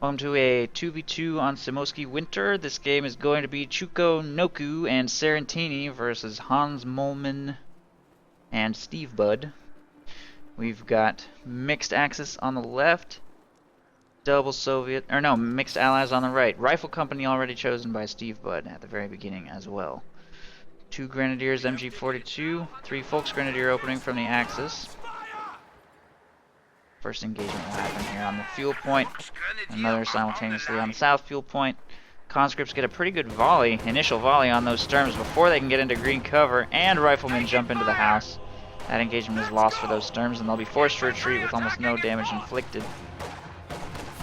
Welcome to a 2v2 on Semoskiy Winter. This game is going to be Chukonoku and Sarantini versus HansMoleman and Stevebud. We've got mixed axis on the left, mixed allies on the right. Rifle company already chosen by Stevebud at the very beginning as well. 2 Grenadiers MG42, 3 Volksgrenadier opening from the axis. First engagement will happen here on the fuel point, another simultaneously on the south fuel point. Conscripts get a pretty good volley, initial volley on those Sturms before they can get into green cover, and Riflemen jump into the house. That engagement is lost for those Sturms, and they'll be forced to retreat with almost no damage inflicted.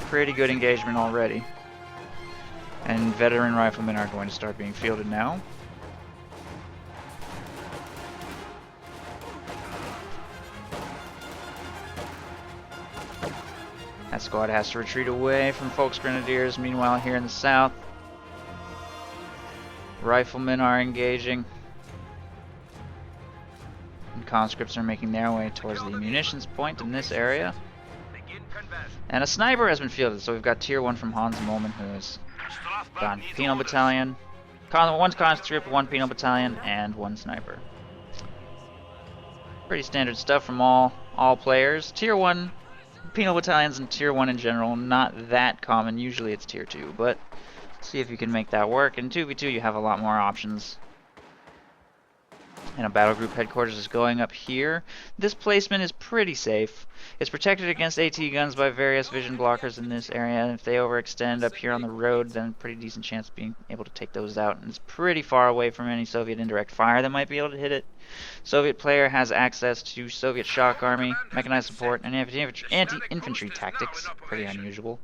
Pretty good engagement already. And veteran Riflemen are going to start being fielded now. That squad has to retreat away from Volksgrenadiers. Meanwhile, here in the south, Riflemen are engaging. And conscripts are making their way towards the munitions point in this area. And a sniper has been fielded, so we've got tier 1 from HansMoleman, who has gone penal battalion. 1 conscript, 1 penal battalion, and 1 sniper. Pretty standard stuff from all players. Tier 1 penal battalions and tier 1 in general, not that common. Usually it's tier 2, but see if you can make that work. In 2v2 you have a lot more options. And a battle group headquarters is going up here. This placement is pretty safe. It's protected against AT guns by various vision blockers in this area, and if they overextend up here on the road, then pretty decent chance of being able to take those out. And it's pretty far away from any Soviet indirect fire that might be able to hit it. Soviet player has access to Soviet shock army, mechanized support, and anti-infantry tactics. Pretty unusual.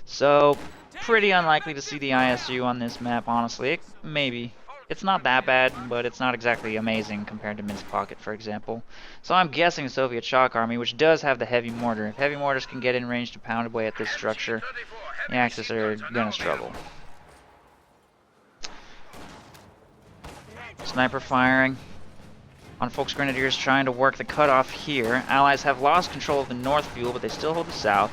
So, pretty unlikely to see the ISU on this map, honestly. Maybe. It's not that bad, but it's not exactly amazing compared to Minsk Pocket, for example. So I'm guessing Soviet shock army, which does have the heavy mortar. If heavy mortars can get in range to pound away at this structure, the Axis are gonna struggle. Sniper firing on Volksgrenadiers trying to work the cutoff here. Allies have lost control of the north fuel, but they still hold the south.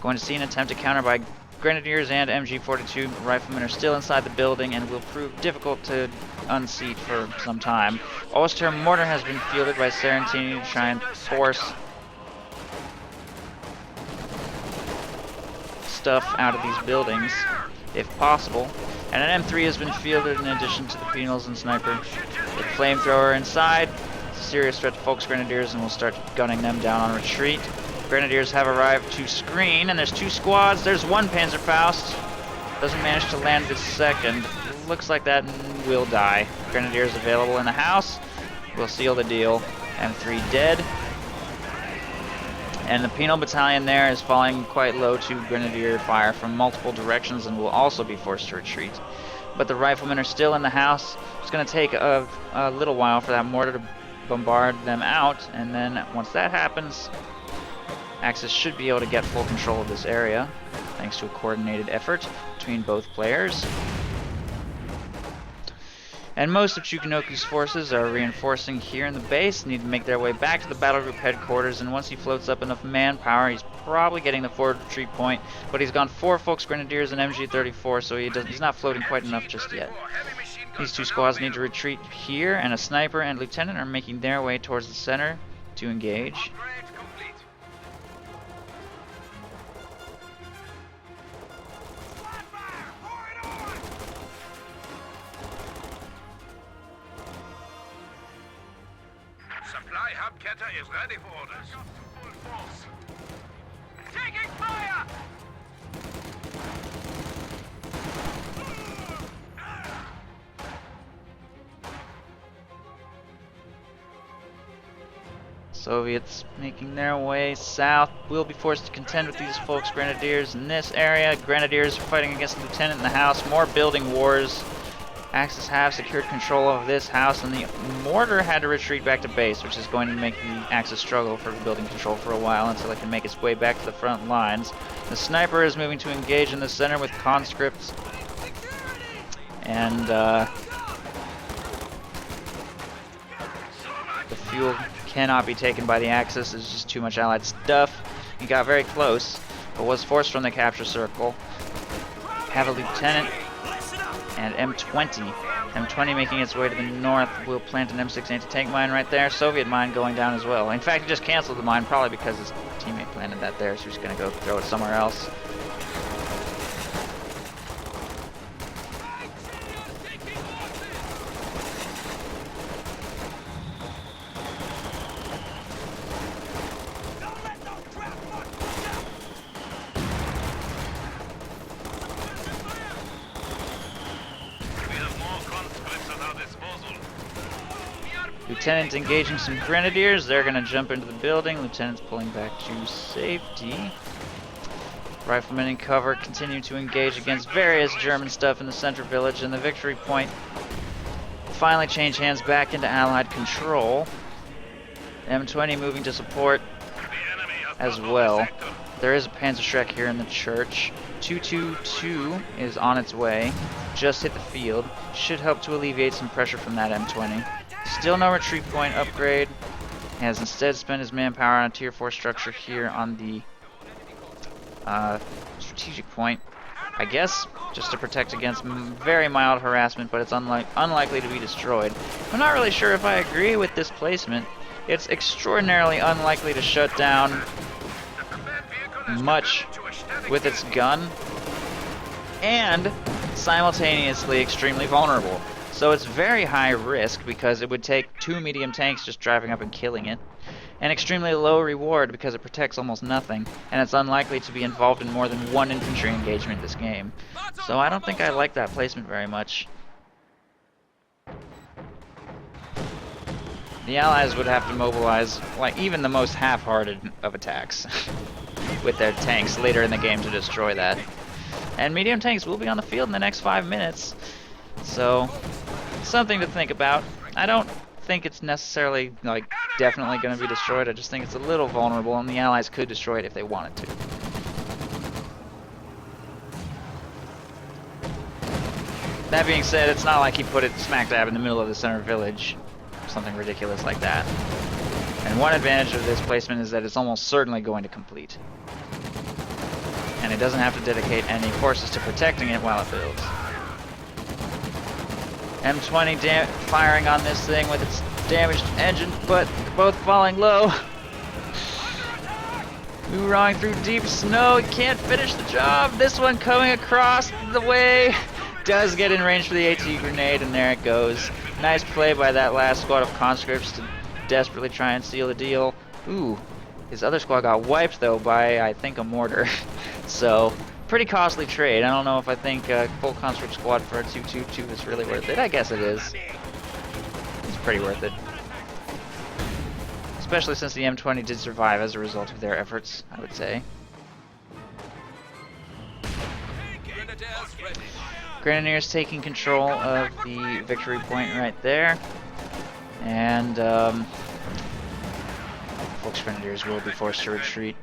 Going to see an attempt to counter by Grenadiers and MG42. Riflemen are still inside the building and will prove difficult to unseat for some time. Oster mortar has been fielded by Sarantini to try and force stuff out of these buildings, if possible. And an M3 has been fielded in addition to the penals and sniper. With flamethrower inside, it's a serious threat to Volksgrenadiers, and we'll start gunning them down on retreat. Grenadiers have arrived to screen, and there's 2 squads. There's 1 Panzerfaust. Doesn't manage to land this second. Looks like that will die. Grenadiers available in the house. We'll seal the deal. M3 dead. And the penal battalion there is falling quite low to Grenadier fire from multiple directions and will also be forced to retreat. But the Riflemen are still in the house. It's going to take a little while for that mortar to bombard them out, and then once that happens, Axis should be able to get full control of this area, thanks to a coordinated effort between both players. And most of Chukonoku's forces are reinforcing here in the base, need to make their way back to the battle group headquarters, and once he floats up enough manpower, he's probably getting the forward retreat point, but he's gone 4 Volksgrenadiers and MG34, so he's not floating quite enough just yet. These 2 squads need to retreat here, and a sniper and lieutenant are making their way towards the center to engage. Supply hub Keta is ready for orders. Full force. Taking fire! Soviets making their way south will be forced to contend with these Volksgrenadiers in this area. Grenadiers are fighting against the lieutenant in the house. More building wars. Axis have secured control of this house, and the mortar had to retreat back to base, which is going to make the Axis struggle for building control for a while until it can make its way back to the front lines. The sniper is moving to engage in the center with conscripts, and the fuel cannot be taken by the Axis. There's just too much allied stuff. He got very close, but was forced from the capture circle. Have a lieutenant and M20. M20 making its way to the north will plant an M6 anti-tank mine right there. Soviet mine going down as well. In fact, he just canceled the mine, probably because his teammate planted that there, so he's going to go throw it somewhere else. Lieutenant's engaging some grenadiers. They're going to jump into the building. Lieutenant's pulling back to safety. Riflemen in cover continue to engage against various German stuff in the center village, and the victory point finally change hands back into Allied control. M20 moving to support as well. There is a Panzerschreck here in the church. 222 is on its way. Just hit the field. Should help to alleviate some pressure from that M20. Still no retreat point upgrade. He has instead spent his manpower on a tier 4 structure here on the strategic point. I guess just to protect against very mild harassment, but it's unlikely to be destroyed. I'm not really sure if I agree with this placement. It's extraordinarily unlikely to shut down much with its gun, and simultaneously extremely vulnerable. So it's very high risk because it would take 2 medium tanks just driving up and killing it, and extremely low reward because it protects almost nothing, and it's unlikely to be involved in more than 1 infantry engagement in this game. So I don't think I like that placement very much. The Allies would have to mobilize like even the most half-hearted of attacks with their tanks later in the game to destroy that. And medium tanks will be on the field in the next 5 minutes, so something to think about. I don't think it's necessarily like definitely going to be destroyed. I just think it's a little vulnerable, and the Allies could destroy it if they wanted to. That being said, it's not like he put it smack dab in the middle of the center village, something ridiculous like that. And one advantage of this placement is that it's almost certainly going to complete, and it doesn't have to dedicate any forces to protecting it while it builds. M20 firing on this thing with its damaged engine, but both falling low. Hoorahing through deep snow, he can't finish the job. This one coming across the way does get in range for the AT grenade, and there it goes. Nice play by that last squad of conscripts to desperately try and seal the deal. Ooh, his other squad got wiped though by, I think, a mortar. So pretty costly trade. I don't know if I think a full conscript squad for a 222 is really worth it. I guess it is. It's pretty worth it. Especially since the M20 did survive as a result of their efforts, I would say. Grenadiers taking control of the victory point right there. And Volksgrenadiers will be forced to retreat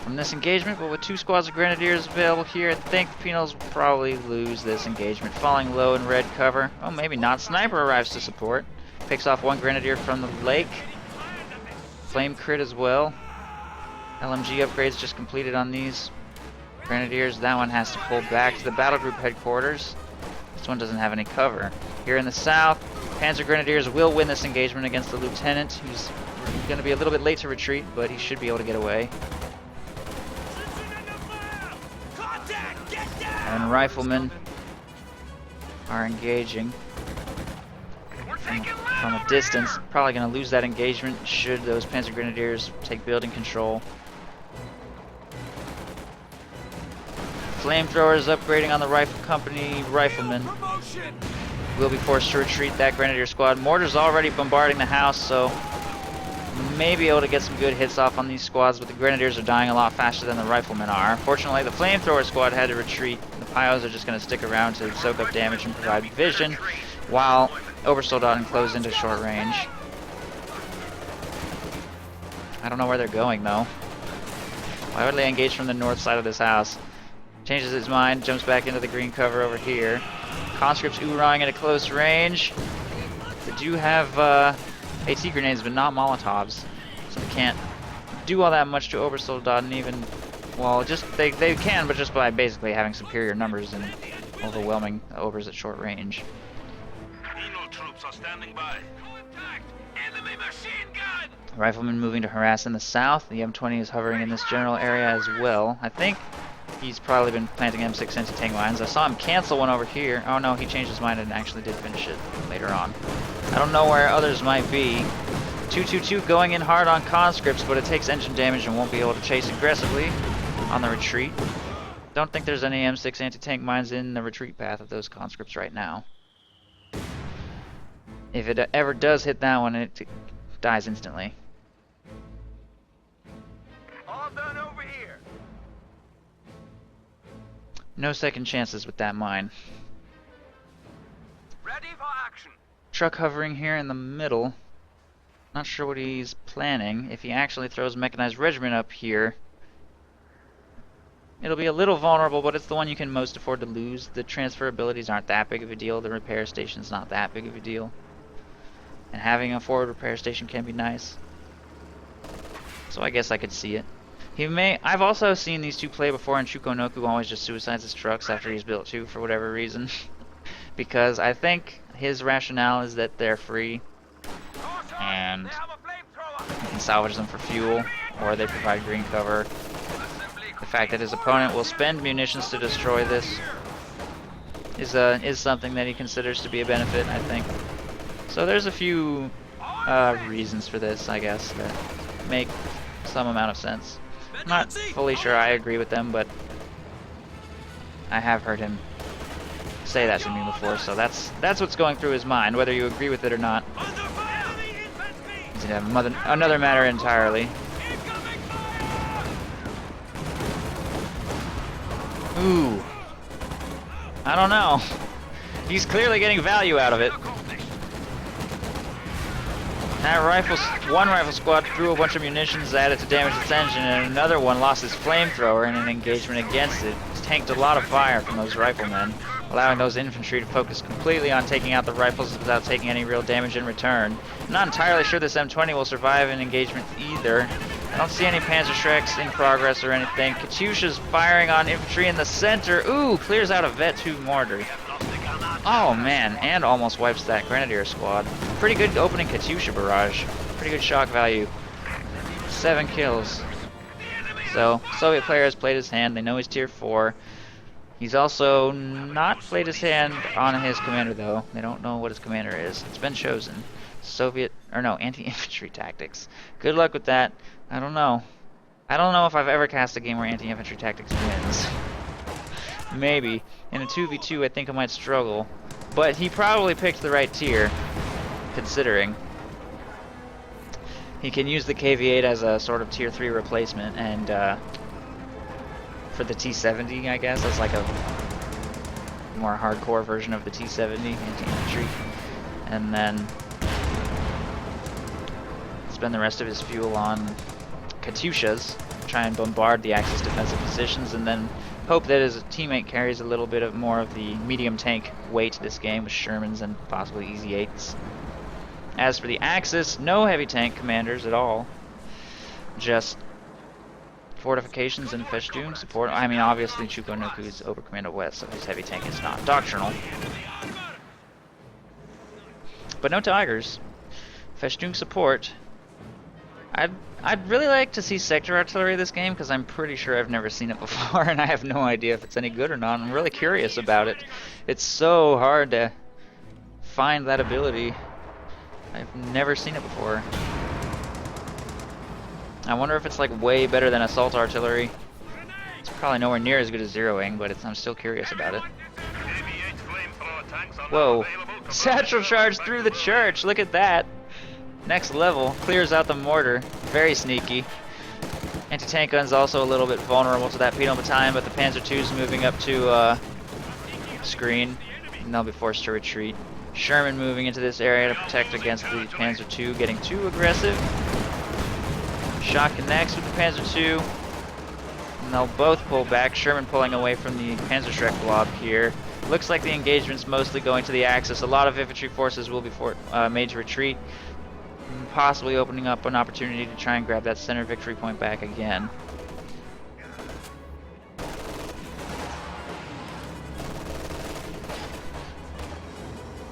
from this engagement, but with 2 squads of Grenadiers available here, I think the Penals will probably lose this engagement. Falling low in red cover. Oh, maybe not. Sniper arrives to support. Picks off 1 Grenadier from the lake. Flame crit as well. LMG upgrades just completed on these Grenadiers. That one has to pull back to the battle group headquarters. This one doesn't have any cover. Here in the south, Panzer Grenadiers will win this engagement against the Lieutenant, who's going to be a little bit late to retreat, but he should be able to get away. And Riflemen are engaging from a distance. Probably going to lose that engagement should those Panzer Grenadiers take building control. Flamethrowers upgrading on the rifle company. Riflemen will be forced to retreat that Grenadier squad. Mortar's already bombarding the house, so may be able to get some good hits off on these squads, but the Grenadiers are dying a lot faster than the Riflemen are. Fortunately, the Flamethrower squad had to retreat. The Pios are just going to stick around to soak up damage and provide vision, while Obersoldaten close into short range. I don't know where they're going, though. Why would they engage from the north side of this house? Changes his mind, jumps back into the green cover over here. Conscripts oorahing at a close range. They do have AT grenades, but not Molotovs, so they can't do all that much to Obersoldaten even, well, just, they can, but just by basically having superior numbers and overwhelming Obers at short range. Troops are standing by. Contact! Enemy machine gun! Rifleman moving to harass in the south. The M20 is hovering in this general area as well. I think he's probably been planting M6 anti-tank mines. I saw him cancel one over here. Oh no, he changed his mind and actually did finish it later on. I don't know where others might be. 222 going in hard on conscripts, but it takes engine damage and won't be able to chase aggressively on the retreat. Don't think there's any M6 anti-tank mines in the retreat path of those conscripts right now. If it ever does hit that one, it dies instantly. All done over here. No second chances with that mine. Ready for action. Truck hovering here in the middle. Not sure what he's planning. If he actually throws mechanized regiment up here, it'll be a little vulnerable, but it's the one you can most afford to lose. The transfer abilities aren't that big of a deal. The repair station's not that big of a deal. And having a forward repair station can be nice. So I guess I could see it. He may. I've also seen these two play before, and Chukonoku always just suicides his trucks after he's built two for whatever reason. Because I think his rationale is that they're free, and he can salvage them for fuel, or they provide green cover. The fact that his opponent will spend munitions to destroy this is something that he considers to be a benefit, I think. So there's a few reasons for this, I guess, that make some amount of sense. I'm not fully sure I agree with them, but I have heard him say that to me before, so that's what's going through his mind, whether you agree with it or not. It's another matter entirely. Ooh. I don't know. He's clearly getting value out of it. That one rifle squad threw a bunch of munitions that added to damage its engine, and another one lost his flamethrower in an engagement against it. It's tanked a lot of fire from those riflemen, allowing those infantry to focus completely on taking out the rifles without taking any real damage in return. I'm not entirely sure this M20 will survive an engagement either. I don't see any Panzerschrecks in progress or anything. Katyusha's firing on infantry in the center. Ooh, clears out a Vet 2 mortar. Oh man, and almost wipes that Grenadier squad. Pretty good opening Katyusha barrage. Pretty good shock value. 7 kills. So, Soviet player has played his hand. They know he's tier 4. He's also not played his hand on his commander though. They don't know what his commander is. It's been chosen. Anti-infantry tactics. Good luck with that. I don't know. I don't know if I've ever cast a game where anti-infantry tactics wins. Maybe. In a 2v2 I think I might struggle. But he probably picked the right tier, considering. He can use the KV-8 as a sort of tier 3 replacement, and for the T-70 I guess, as like a more hardcore version of the T-70 anti-infantry. And then spend the rest of his fuel on Katyushas, try and bombard the Axis defensive positions, and then hope that his teammate carries a little bit more of the medium tank weight this game with Shermans and possibly Easy 8s. As for the Axis, no heavy tank commanders at all. Just fortifications and Festoon support. I mean, obviously Chukonoku is over Commando West, so his heavy tank is not doctrinal. But no Tigers. Festoon support. I'd really like to see sector artillery this game, because I'm pretty sure I've never seen it before, and I have no idea if it's any good or not. I'm really curious about it. It's so hard to find that ability. I've never seen it before. I wonder if it's like way better than assault artillery. It's probably nowhere near as good as zeroing, but I'm still curious about it. Whoa. Satchel charge through the church! Look at that! Next level. Clears out the mortar. Very sneaky. Anti-tank gun's also a little bit vulnerable to that penal battalion, but the Panzer II's moving up to screen, and they'll be forced to retreat. Sherman moving into this area to protect against the Panzer II getting too aggressive. Shot connects with the Panzer II, and they'll both pull back. Sherman pulling away from the Panzerschreck blob here. Looks like the engagement's mostly going to the Axis. A lot of infantry forces will be made to retreat. possibly opening up an opportunity to try and grab that center victory point back again.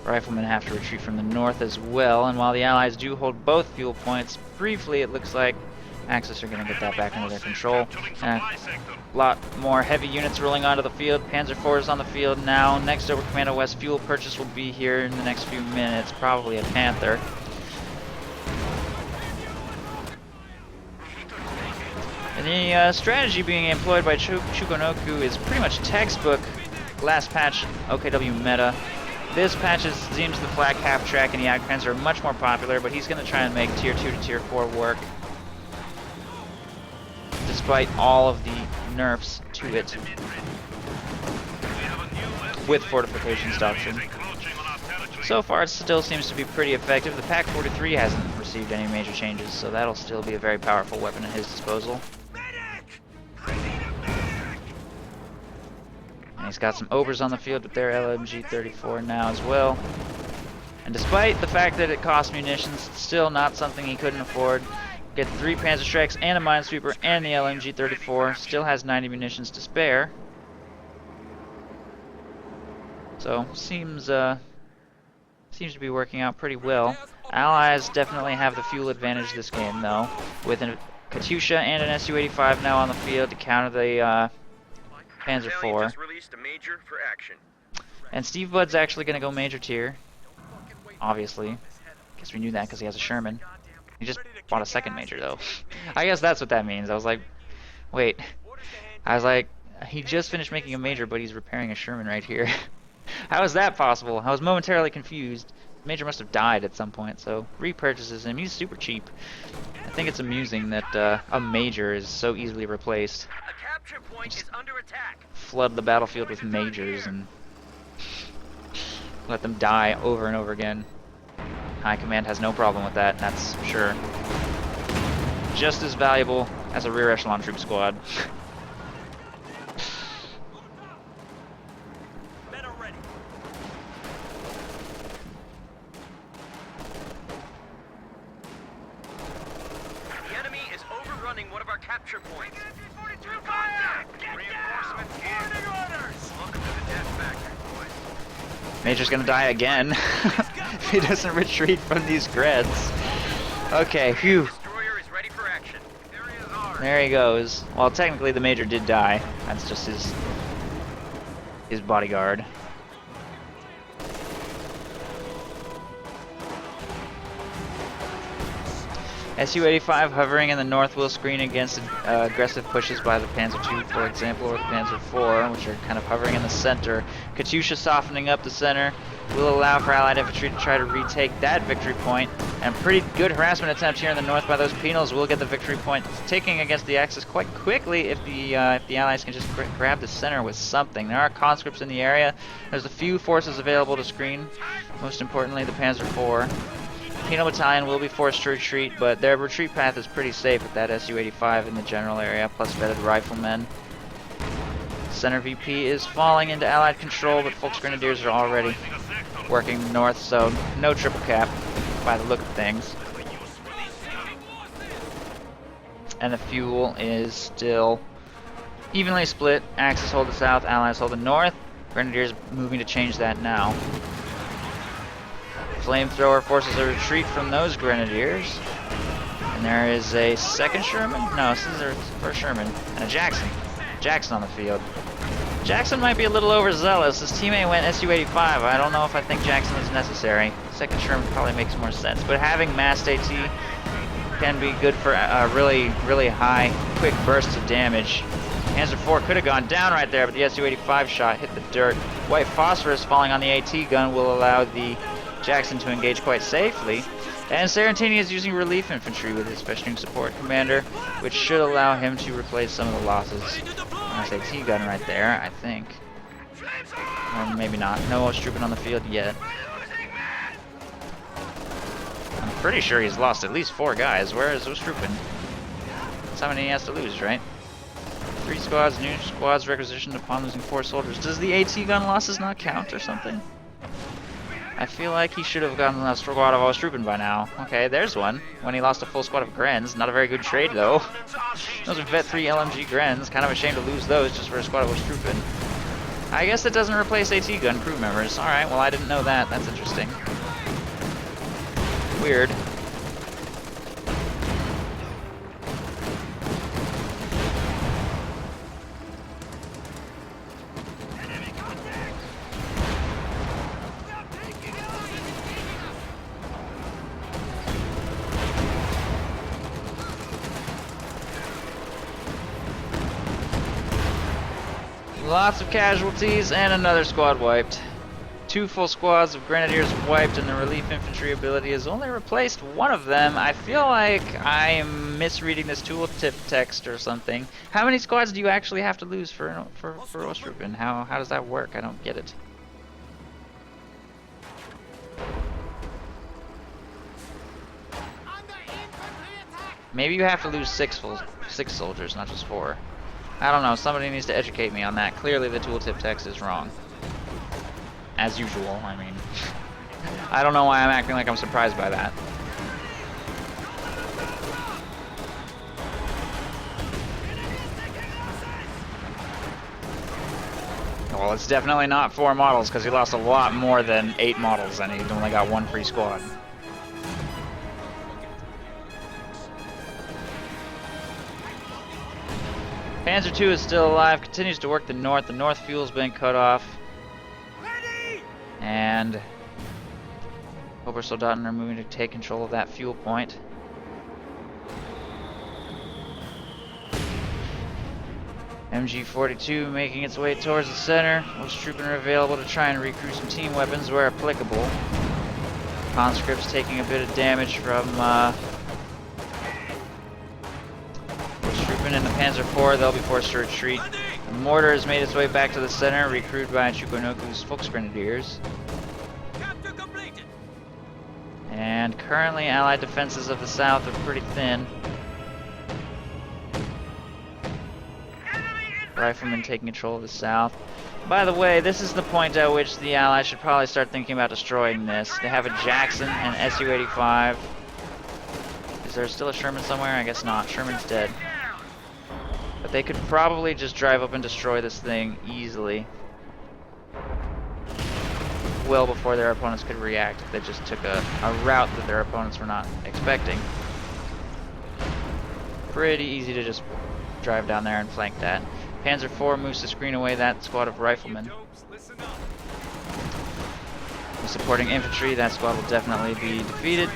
Riflemen have to retreat from the north as well, and while the Allies do hold both fuel points, briefly it looks like Axis are going to get that back under their control. A lot more heavy units rolling onto the field. Panzer IV is on the field now. Next over Commando West fuel purchase will be here in the next few minutes, probably a Panther. And the strategy being employed by Chukonoku is pretty much textbook last patch OKW meta. This patch seems the flak half track and the Agpens are much more popular, but he's going to try and make tier 2 to tier 4 work, despite all of the nerfs to it with fortifications doctrine. So far it still seems to be pretty effective. The Pak 43 hasn't received any major changes, so that'll still be a very powerful weapon at his disposal. And he's got some Obers on the field with their LMG-34 now as well. And despite the fact that it costs munitions, it's still not something he couldn't afford. Get 3 Panzer Strikes and a Minesweeper and the LMG-34. Still has 90 munitions to spare. So, seems to be working out pretty well. Allies definitely have the fuel advantage this game, though, with a Katyusha and an Su-85 now on the field to counter the Panzer IV. And Stevebud's actually going to go major tier, obviously. Guess we knew that because he has a Sherman. He just bought a second major, though. I guess that's what that means. I was like, wait. I was like, he just finished making a major, but he's repairing a Sherman right here. How is that possible? I was momentarily confused. The major must have died at some point, so repurchases him. He's super cheap. I think it's amusing that a major is so easily replaced. A capture point is under attack. Flood the battlefield with majors and let them die over and over again. High Command has no problem with that, that's sure. Just as valuable as a rear echelon troop squad. Men are ready. The enemy is overrunning one of our capture points. Reinforcements in. Welcome to the death factory, boys. Major's gonna die again if he doesn't retreat from these grids. Okay, phew. Destroyer is ready for action. There he goes. Well, technically the Major did die. That's just his bodyguard. Su-85 hovering in the north will screen against aggressive pushes by the Panzer II, for example, or the Panzer IV, which are kind of hovering in the center. Katyusha softening up the center will allow for Allied infantry to try to retake that victory point. And pretty good harassment attempt here in the north by those penals will get the victory point taking against the Axis quite quickly if the Allies can just grab the center with something. There are conscripts in the area. There's a few forces available to screen, most importantly the Panzer IV. Penal Battalion will be forced to retreat, but their retreat path is pretty safe with that Su-85 in the general area, plus vetted riflemen. Center VP is falling into Allied control, but Volksgrenadiers are already working north, so no triple cap by the look of things. And the fuel is still evenly split. Axis hold the south, Allies hold the north. Grenadiers moving to change that now. Flamethrower forces a retreat from those Grenadiers. And there is a second Sherman? No, this is their first Sherman. And a Jackson. Jackson on the field. Jackson might be a little overzealous. His teammate went Su-85. I don't know if I think Jackson is necessary. Second Sherman probably makes more sense. But having massed AT can be good for really, really high, quick bursts of damage. Panzer IV could have gone down right there, but the Su-85 shot hit the dirt. White phosphorus falling on the AT gun will allow the Jackson to engage quite safely. And Sarantini is using relief infantry with his special support commander, which should allow him to replace some of the losses. Nice AT gun right there, I think. Or maybe not. No Ostrupen on the field yet. I'm pretty sure he's lost at least 4 guys. Where is Ostrupen? That's how many he has to lose, right? 3 squads, new squads requisitioned upon losing 4 soldiers. Does the AT gun losses not count or something? I feel like he should have gotten a squad of Ostrupen by now. Okay, there's one. When he lost a full squad of Grens. Not a very good trade, though. Those are Vet 3 LMG Grens. Kind of a shame to lose those just for a squad of Ostrupen. I guess it doesn't replace AT gun crew members. Alright, well I didn't know that. That's interesting. Weird. Lots of casualties and another squad wiped. 2 full squads of grenadiers wiped, and the relief infantry ability has only replaced one of them. I feel like I am misreading this tooltip text or something. How many squads do you actually have to lose for Ostrupen? How does that work? I don't get it. Maybe you have to lose 6 soldiers, not just 4. I don't know, somebody needs to educate me on that. Clearly the tooltip text is wrong. As usual, I mean. I don't know why I'm acting like I'm surprised by that. Well, it's definitely not 4 models, because he lost a lot more than 8 models, and he only got 1 free squad. Panzer II is still alive, continues to work the north. The north fuel's been cut off. And Obersoldaten are moving to take control of that fuel point. MG-42 making its way towards the center. Ostrupen are available to try and recruit some team weapons where applicable. Conscripts taking a bit of damage from Ostrupen and the Panzer IV. They'll be forced to retreat. The mortar has made its way back to the center, recruited by Chukonoku's Volksgrenadiers. And currently, Allied defenses of the south are pretty thin. Riflemen taking control of the south. By the way, this is the point at which the Allies should probably start thinking about destroying this. They have a Jackson and Su-85. Is there still a Sherman somewhere? I guess not. Sherman's dead. But they could probably just drive up and destroy this thing easily. Well before their opponents could react. They just took a route that their opponents were not expecting. Pretty easy to just drive down there and flank that. Panzer IV moves to screen away that squad of riflemen. Supporting infantry, that squad will definitely be defeated.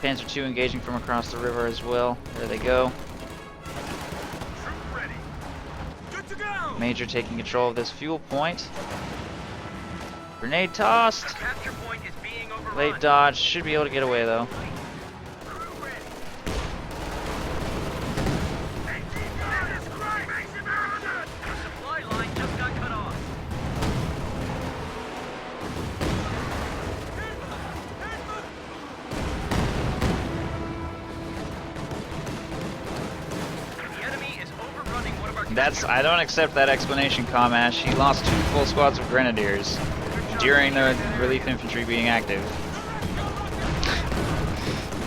Panzer II engaging from across the river as well. There they go. Major taking control of this fuel point. Grenade tossed. Late dodge. Should be able to get away though. I don't accept that explanation, Comash. He lost 2 full squads of grenadiers during the relief infantry being active.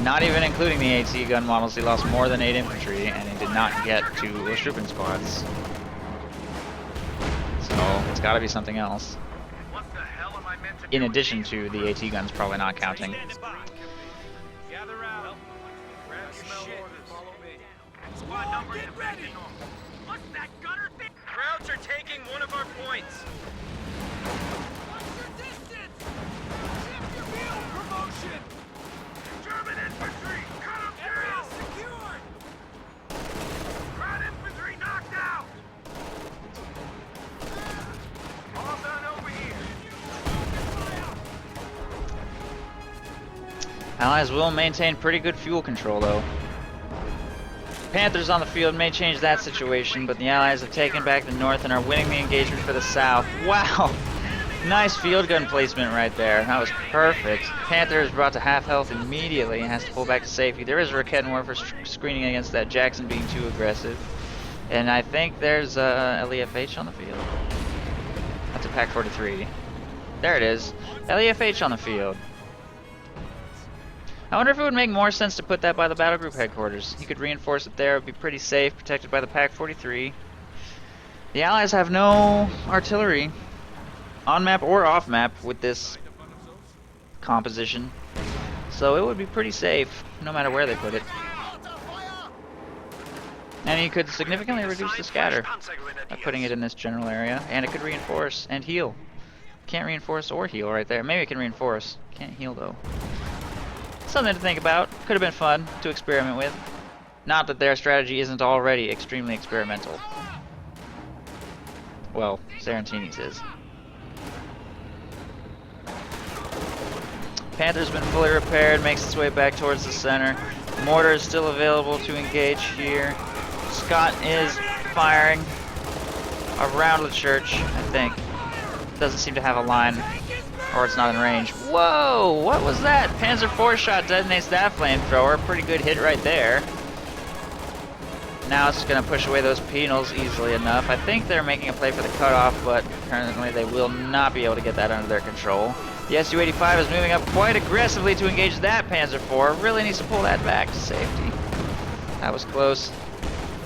Not even including the AT gun models, he lost more than 8 infantry, and he did not get 2 Ostrupen squads. So, it's gotta be something else. In addition to the AT guns probably not counting. Squad numbers are back to normal. What's that gunner thing? Krauts are taking one of our points. What's your distance? Shift your wheel promotion. German infantry, cut them down. Secured. Crowd infantry knocked out. All done over here. Allies will maintain pretty good fuel control though. Panthers on the field may change that situation, but the Allies have taken back the north and are winning the engagement for the south. Wow! Nice field gun placement right there. That was perfect. Panther is brought to half health immediately and has to pull back to safety. There is a Raketenwerfer for screening against that Jackson being too aggressive. And I think there's LEFH on the field. That's a Pack 43. There it is. LEFH on the field. I wonder if it would make more sense to put that by the battle group headquarters. You could reinforce it there. It would be pretty safe, protected by the Pak-43. The Allies have no artillery, on-map or off-map, with this composition. So it would be pretty safe, no matter where they put it. And you could significantly reduce the scatter by putting it in this general area. And it could reinforce and heal. Can't reinforce or heal right there. Maybe it can reinforce. Can't heal though. Something to think about. Could have been fun to experiment with. Not that their strategy isn't already extremely experimental. Well, Sarantini's is. Panther's been fully repaired, makes its way back towards the center. Mortar is still available to engage here. Scott is firing around the church, I think. Doesn't seem to have a line, or it's not in range. Whoa! What was that? Panzer IV shot detonates that flamethrower. Pretty good hit right there. Now it's going to push away those penals easily enough. I think they're making a play for the cutoff, but currently they will not be able to get that under their control. The Su-85 is moving up quite aggressively to engage that Panzer IV. Really needs to pull that back to safety. That was close.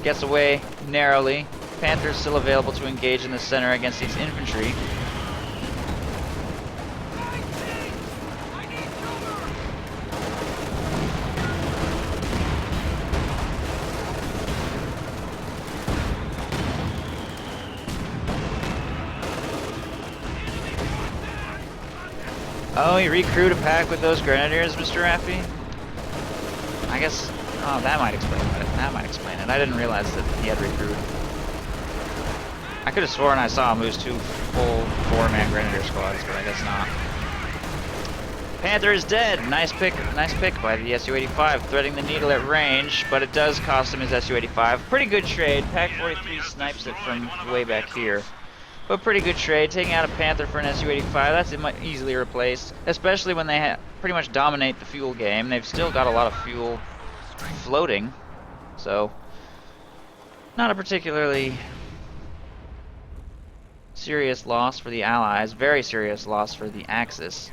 Gets away narrowly. Panther is still available to engage in the center against these infantry. Oh, he recruited a pack with those grenadiers, Mr. Raffi? I guess... Oh, that might explain it. That might explain it. I didn't realize that he had recruited. I could have sworn I saw him lose 2 full 4-man grenadier squads, but I guess not. Panther is dead. Nice pick by the Su-85, threading the needle at range, but it does cost him his Su-85. Pretty good trade. Pak-43 snipes it from way back here. But pretty good trade, taking out a Panther for an Su-85, that's easily replaced. Especially when they pretty much dominate the fuel game. They've still got a lot of fuel floating. So, not a particularly serious loss for the Allies. Very serious loss for the Axis.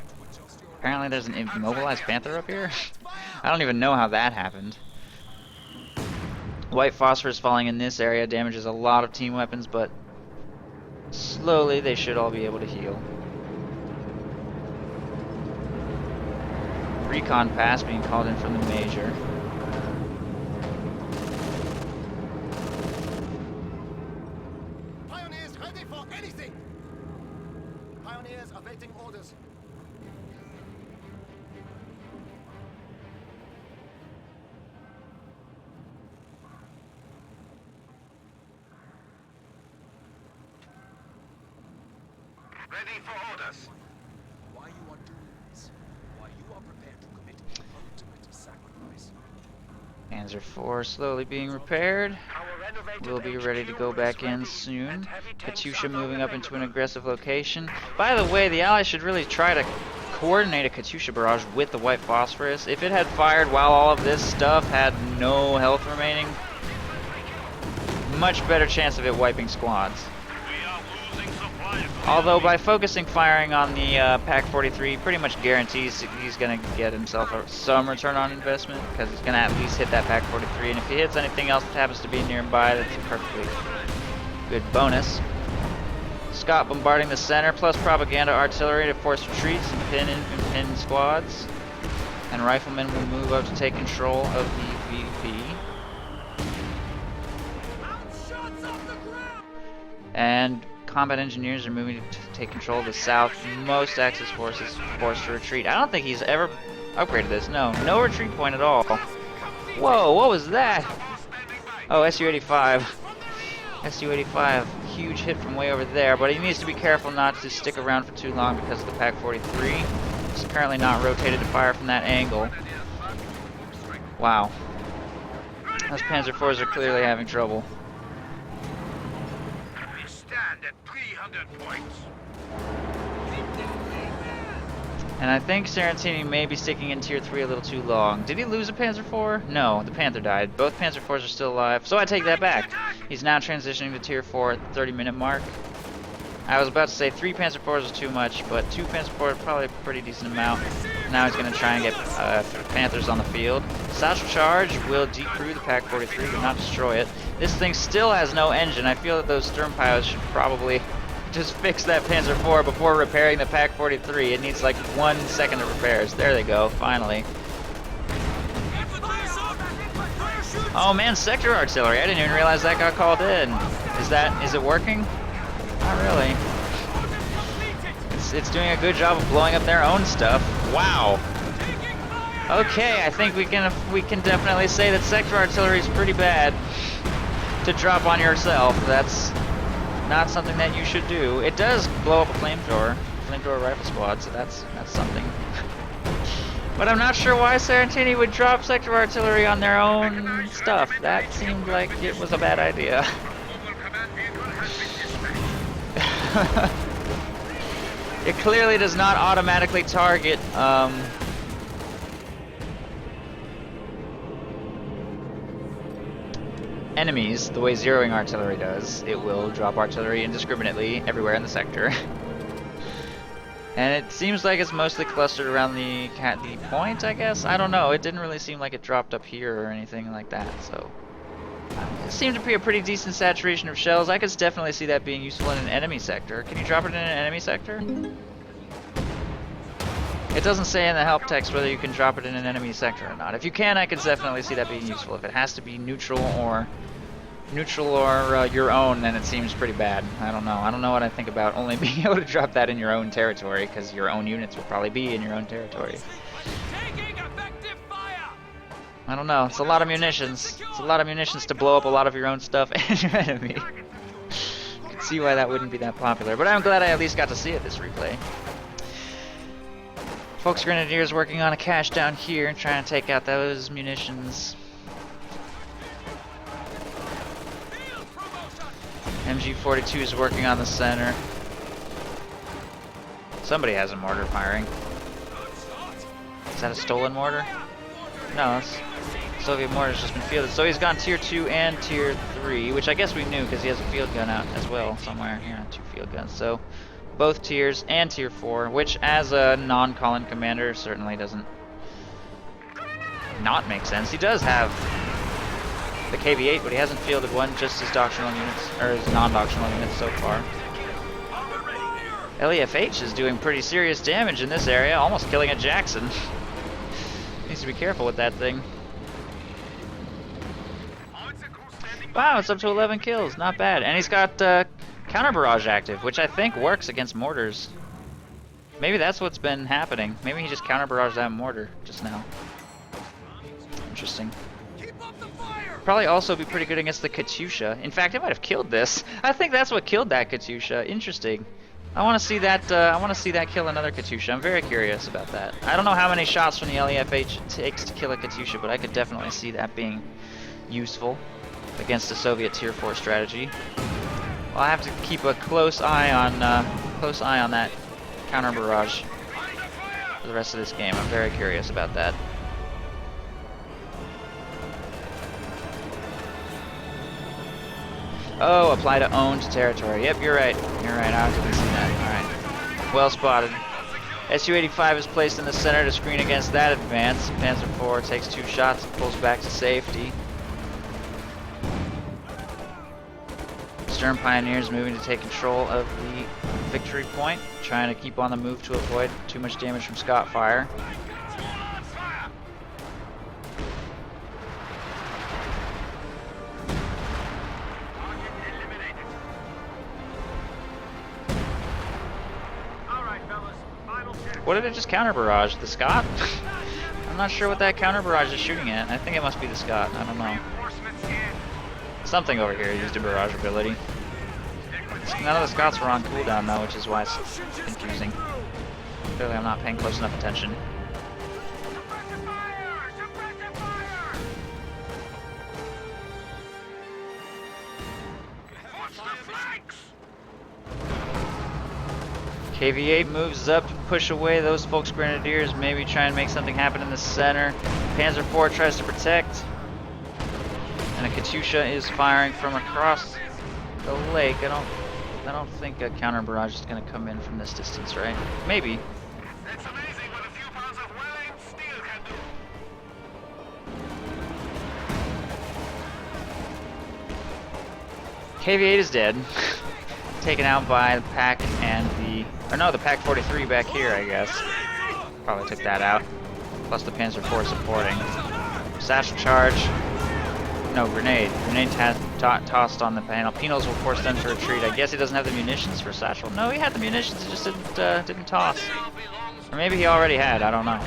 Apparently there's an immobilized Panther up here. I don't even know how that happened. White phosphorus falling in this area damages a lot of team weapons, but slowly they should all be able to heal. Recon pass being called in from the Major. Pioneers ready for anything! Pioneers awaiting orders. Ready for orders. Why you are doing this? Why you are prepared to commit the ultimate sacrifice? Panzer IV slowly being repaired. We'll be ready to go back in soon. Katyusha moving up into an aggressive location. By the way, the Allies should really try to coordinate a Katyusha barrage with the White Phosphorus. If it had fired while all of this stuff had no health remaining, much better chance of it wiping squads. Although by focusing firing on the Pak-43 pretty much guarantees he's going to get himself some return on investment, because he's going to at least hit that Pak-43, and if he hits anything else that happens to be nearby, that's a perfectly good bonus. Scott bombarding the center, plus propaganda artillery to force retreats and pin squads. And riflemen will move up to take control of the VP. And combat engineers are moving to take control of the south. Most Axis forces forced to retreat. I don't think he's ever upgraded this. No retreat point at all. Whoa, what was that? Oh, Su-85. Su-85, huge hit from way over there, but he needs to be careful not to stick around for too long because of the Pak-43. He's currently not rotated to fire from that angle. Wow. Those Panzer IVs are clearly having trouble. At 300 points. And I think Sarantini may be sticking in Tier 3 a little too long. Did he lose a Panzer IV? No, the Panther died. Both Panzer IVs are still alive, so I take that back. He's now transitioning to Tier 4 at the 30-minute mark. I was about to say 3 Panzer IVs is too much, but 2 Panzer IVs is probably a pretty decent amount. Now he's going to try and get Panthers on the field. Satchel Charge will decrew the Pack 43, but not destroy it. This thing still has no engine. I feel that those Sturmpiles should probably just fix that Panzer IV before repairing the Pack 43. It needs like 1 second of repairs. There they go, finally. Oh man, sector artillery. I didn't even realize that got called in. Is it working? Not really. It's doing a good job of blowing up their own stuff. Wow. Okay, I think we can definitely say that sector artillery is pretty bad to drop on yourself. That's not something that you should do. It does blow up a flamethrower rifle squad, so that's something. But I'm not sure why Sarantini would drop sector artillery on their own stuff. That seemed like it was a bad idea. It clearly does not automatically target enemies the way zeroing artillery does. It will drop artillery indiscriminately everywhere in the sector. And it seems like it's mostly clustered around the point, I guess? I don't know. It didn't really seem like it dropped up here or anything like that, so... It seemed to be a pretty decent saturation of shells. I could definitely see that being useful in an enemy sector. Can you drop it in an enemy sector? It doesn't say in the help text whether you can drop it in an enemy sector or not. If you can, I could definitely see that being useful. If it has to be neutral or your own, then it seems pretty bad. I don't know. I don't know what I think about only being able to drop that in your own territory, because your own units will probably be in your own territory. I don't know. It's a lot of munitions. It's a lot of munitions to blow up a lot of your own stuff and your enemy. I can see why that wouldn't be that popular, but I'm glad I at least got to see it this replay. Folks Grenadiers working on a cache down here and trying to take out those munitions. MG42 is working on the center. Somebody has a mortar firing. Is that a stolen mortar? No, it's Soviet mortar's just been fielded. So he's gone tier 2 and tier 3, which I guess we knew because he has a field gun out as well somewhere. Here, 2 field guns. So both tiers and tier 4, which as a non-Colin commander certainly doesn't not make sense. He does have the KV-8, but he hasn't fielded one, just his doctrinal units, or his non-doctrinal units so far. LEFH is doing pretty serious damage in this area, almost killing a Jackson. Needs to be careful with that thing. Wow, it's up to 11 kills, not bad. And he's got counter barrage active, which I think works against mortars. Maybe that's what's been happening. Maybe he just counter barraged that mortar just now. Interesting. Probably also be pretty good against the Katyusha. In fact, it might have killed this. I think that's what killed that Katyusha. Interesting. I want to see that. I want to see that kill another Katyusha. I'm very curious about that. I don't know how many shots from the LEFH it takes to kill a Katyusha, but I could definitely see that being useful against a Soviet tier 4 strategy. Well, I have to keep a close eye on that counter barrage for the rest of this game. I'm very curious about that. Oh, apply to owned territory. Yep, you're right. You're right. I didn't see that. Alright. Well spotted. Su-85 is placed in the center to screen against that advance. Panzer IV takes 2 shots and pulls back to safety. Stern Pioneers moving to take control of the victory point, trying to keep on the move to avoid too much damage from Scott fire. What did it just counter barrage? The Scott? I'm not sure what that counter barrage is shooting at. I think it must be the Scott. I don't know. Something over here used a barrage ability. None of the Scots were on cooldown though, which is why it's confusing. Clearly I'm not paying close enough attention. KV-8 moves up to push away those Folks Grenadiers, maybe try and make something happen in the center. Panzer IV tries to protect. And a Katyusha is firing from across the lake. I don't I don't think a counter barrage is going to come in from this distance, right? Maybe. It's amazing what a few pounds of well-aimed steel can do. KV-8 is dead. Taken out by the pack and the... Or no, the pack 43 back here, I guess. Probably took that out. Plus the Panzer IV supporting. Satchel charge. No, grenade. Grenade tossed on the panel. Penals will force them to retreat. I guess he doesn't have the munitions for Satchel. No, he had the munitions, he just didn't toss. Or maybe he already had, I don't know.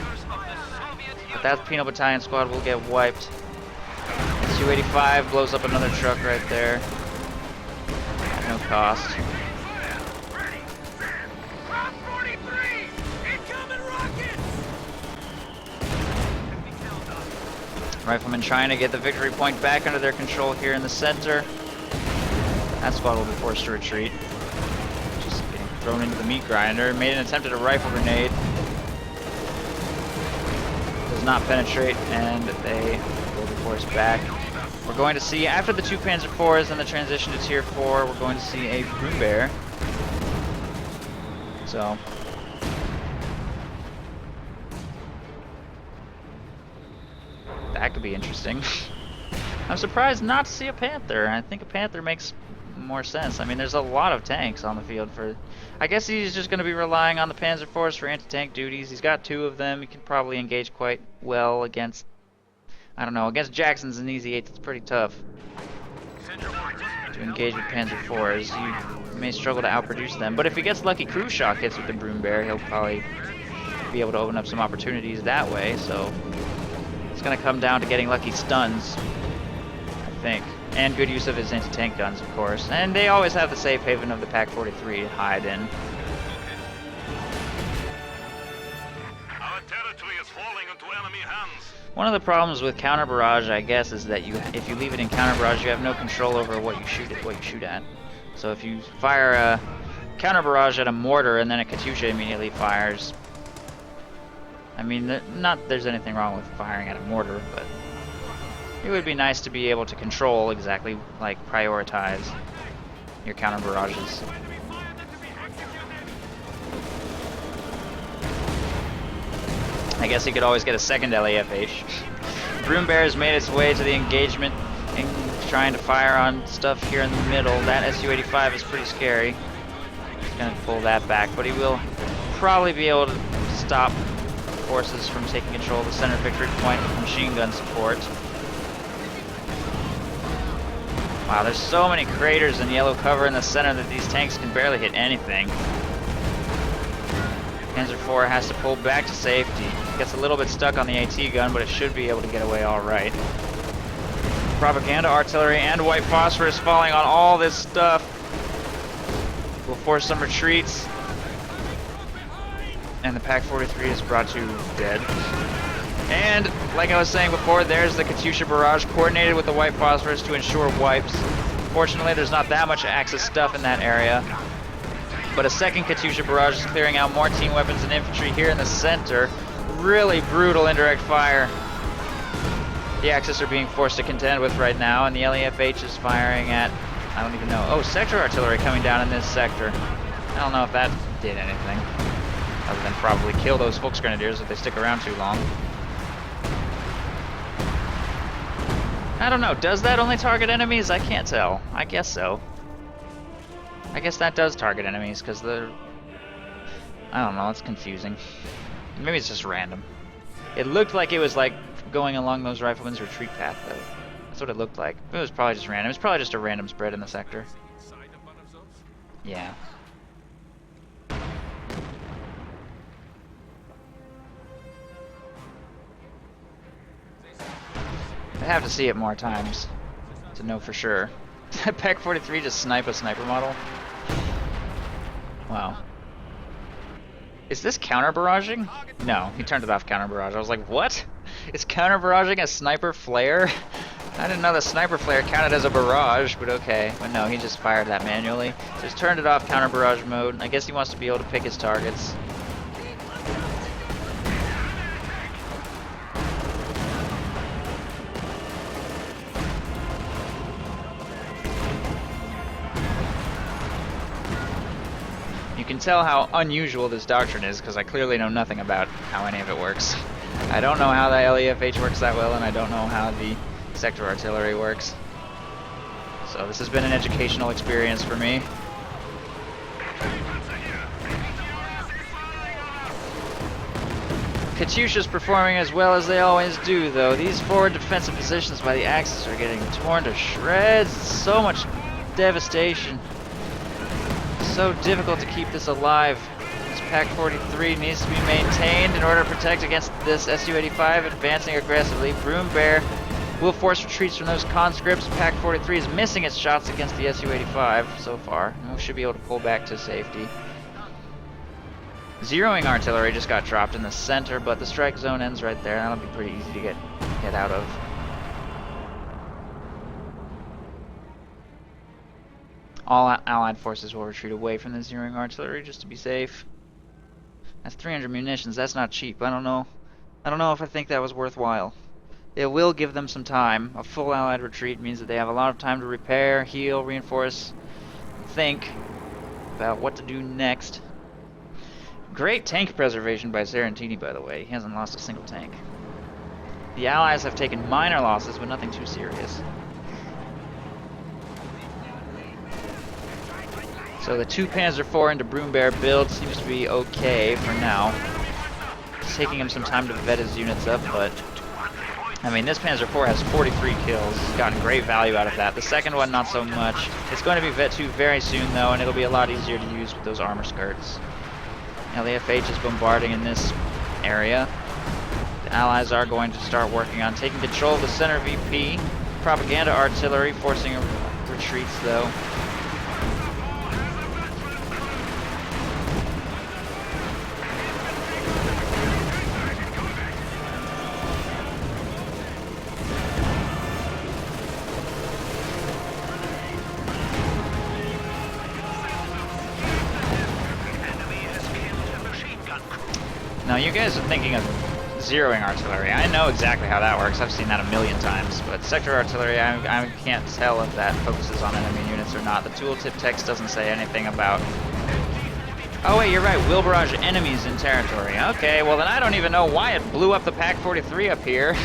But that Penal Battalion squad will get wiped. Su-85 blows up another truck right there. At no cost. Riflemen trying to get the victory point back under their control here in the center. That squad will be forced to retreat. Just getting thrown into the meat grinder. Made an attempt at a rifle grenade. Does not penetrate, and they will be forced back. We're going to see, after the 2 Panzer IVs and the transition to Tier 4, we're going to see a Broom Bear. So... that could be interesting. I'm surprised not to see a Panther. I think a Panther makes more sense. I mean, there's a lot of tanks on the field for... I guess he's just going to be relying on the Panzer IVs for anti-tank duties. He's got 2 of them. He can probably engage quite well against... I don't know, against Jackson's and Easy 8, it's pretty tough to engage with Panzer IVs. You may struggle to outproduce them. But if he gets lucky cruise shot hits with the Broom Bear, he'll probably be able to open up some opportunities that way, so... it's going to come down to getting lucky stuns, I think. And good use of his anti-tank guns, of course. And they always have the safe haven of the Pack 43 to hide in. Our territory is falling into enemy hands. One of the problems with counter barrage, I guess, is that if you leave it in counter barrage, you have no control over what you shoot at. So if you fire a counter barrage at a mortar and then a Katyusha immediately fires, I mean, not there's anything wrong with firing at a mortar, but it would be nice to be able to control exactly, like, prioritize your counter barrages. I guess he could always get a second LAFH. Broom Bear has made its way to the engagement and trying to fire on stuff here in the middle. That Su-85 is pretty scary. He's going to pull that back, but he will probably be able to stop forces from taking control of the center victory point with machine gun support. Wow, there's so many craters and yellow cover in the center that these tanks can barely hit anything. Panzer IV has to pull back to safety. Gets a little bit stuck on the AT gun, but it should be able to get away alright. Propaganda artillery and white phosphorus falling on all this stuff will force some retreats. And the Pack 43 is brought to dead. And, like I was saying before, there's the Katyusha barrage coordinated with the white phosphorus to ensure wipes. Fortunately, there's not that much Axis stuff in that area. But a second Katyusha barrage is clearing out more team weapons and infantry here in the center. Really brutal indirect fire the Axis are being forced to contend with right now, and the LEFH is firing at, I don't even know, oh, sector artillery coming down in this sector. I don't know if that did anything, other than probably kill those Volksgrenadiers if they stick around too long. I don't know, does that only target enemies? I can't tell. I guess so. I guess that does target enemies, because they're... I don't know, it's confusing. Maybe it's just random. It looked like it was like going along those riflemen's retreat path, though. That's what it looked like. It was probably just random. It's probably just a random spread in the sector. Yeah. I have to see it more times to know for sure. Did Pack 43 just snipe a sniper model? Wow. Is this counter barraging? No, he turned it off counter barrage. I was like, what? Is counter barraging a sniper flare? I didn't know the sniper flare counted as a barrage, but okay. But no, he just fired that manually. Just turned it off counter barrage mode. I guess he wants to be able to pick his targets. You can tell how unusual this doctrine is because I clearly know nothing about how any of it works. I don't know how the LEFH works that well, and I don't know how the sector artillery works. So this has been an educational experience for me. Katyusha's performing as well as they always do, though. These forward defensive positions by the Axis are getting torn to shreds. So much devastation. So difficult to keep this alive. This Pak-43 needs to be maintained in order to protect against this Su-85 advancing aggressively. Broom Bear will force retreats from those conscripts. Pak-43 is missing its shots against the Su-85 so far. No, should be able to pull back to safety. Zeroing artillery just got dropped in the center, but the strike zone ends right there. That'll be pretty easy to get out of. All Allied forces will retreat away from the zeroing artillery just to be safe. That's 300 munitions. That's not cheap. I don't know if I think that was worthwhile. It will give them some time. A full Allied retreat means that they have a lot of time to repair, heal, reinforce, think about what to do next. Great tank preservation by Sarantini, by the way. He hasn't lost a single tank. The Allies have taken minor losses, but nothing too serious. So the 2 Panzer IV into Broom Bear build seems to be okay for now. It's taking him some time to vet his units up, but I mean, this Panzer IV has 43 kills. He's gotten great value out of that. The second one, not so much. It's going to be Vet 2 very soon, though, and it'll be a lot easier to use with those armor skirts. LEFH is bombarding in this area. The Allies are going to start working on taking control of the center VP. Propaganda artillery forcing retreats, though. Now you guys are thinking of zeroing artillery. I know exactly how that works. I've seen that a million times. But sector artillery, I can't tell if that focuses on enemy units or not. The tooltip text doesn't say anything about... Oh wait, you're right. Will barrage enemies in territory. Okay, well then I don't even know why it blew up the Pak-43 up here.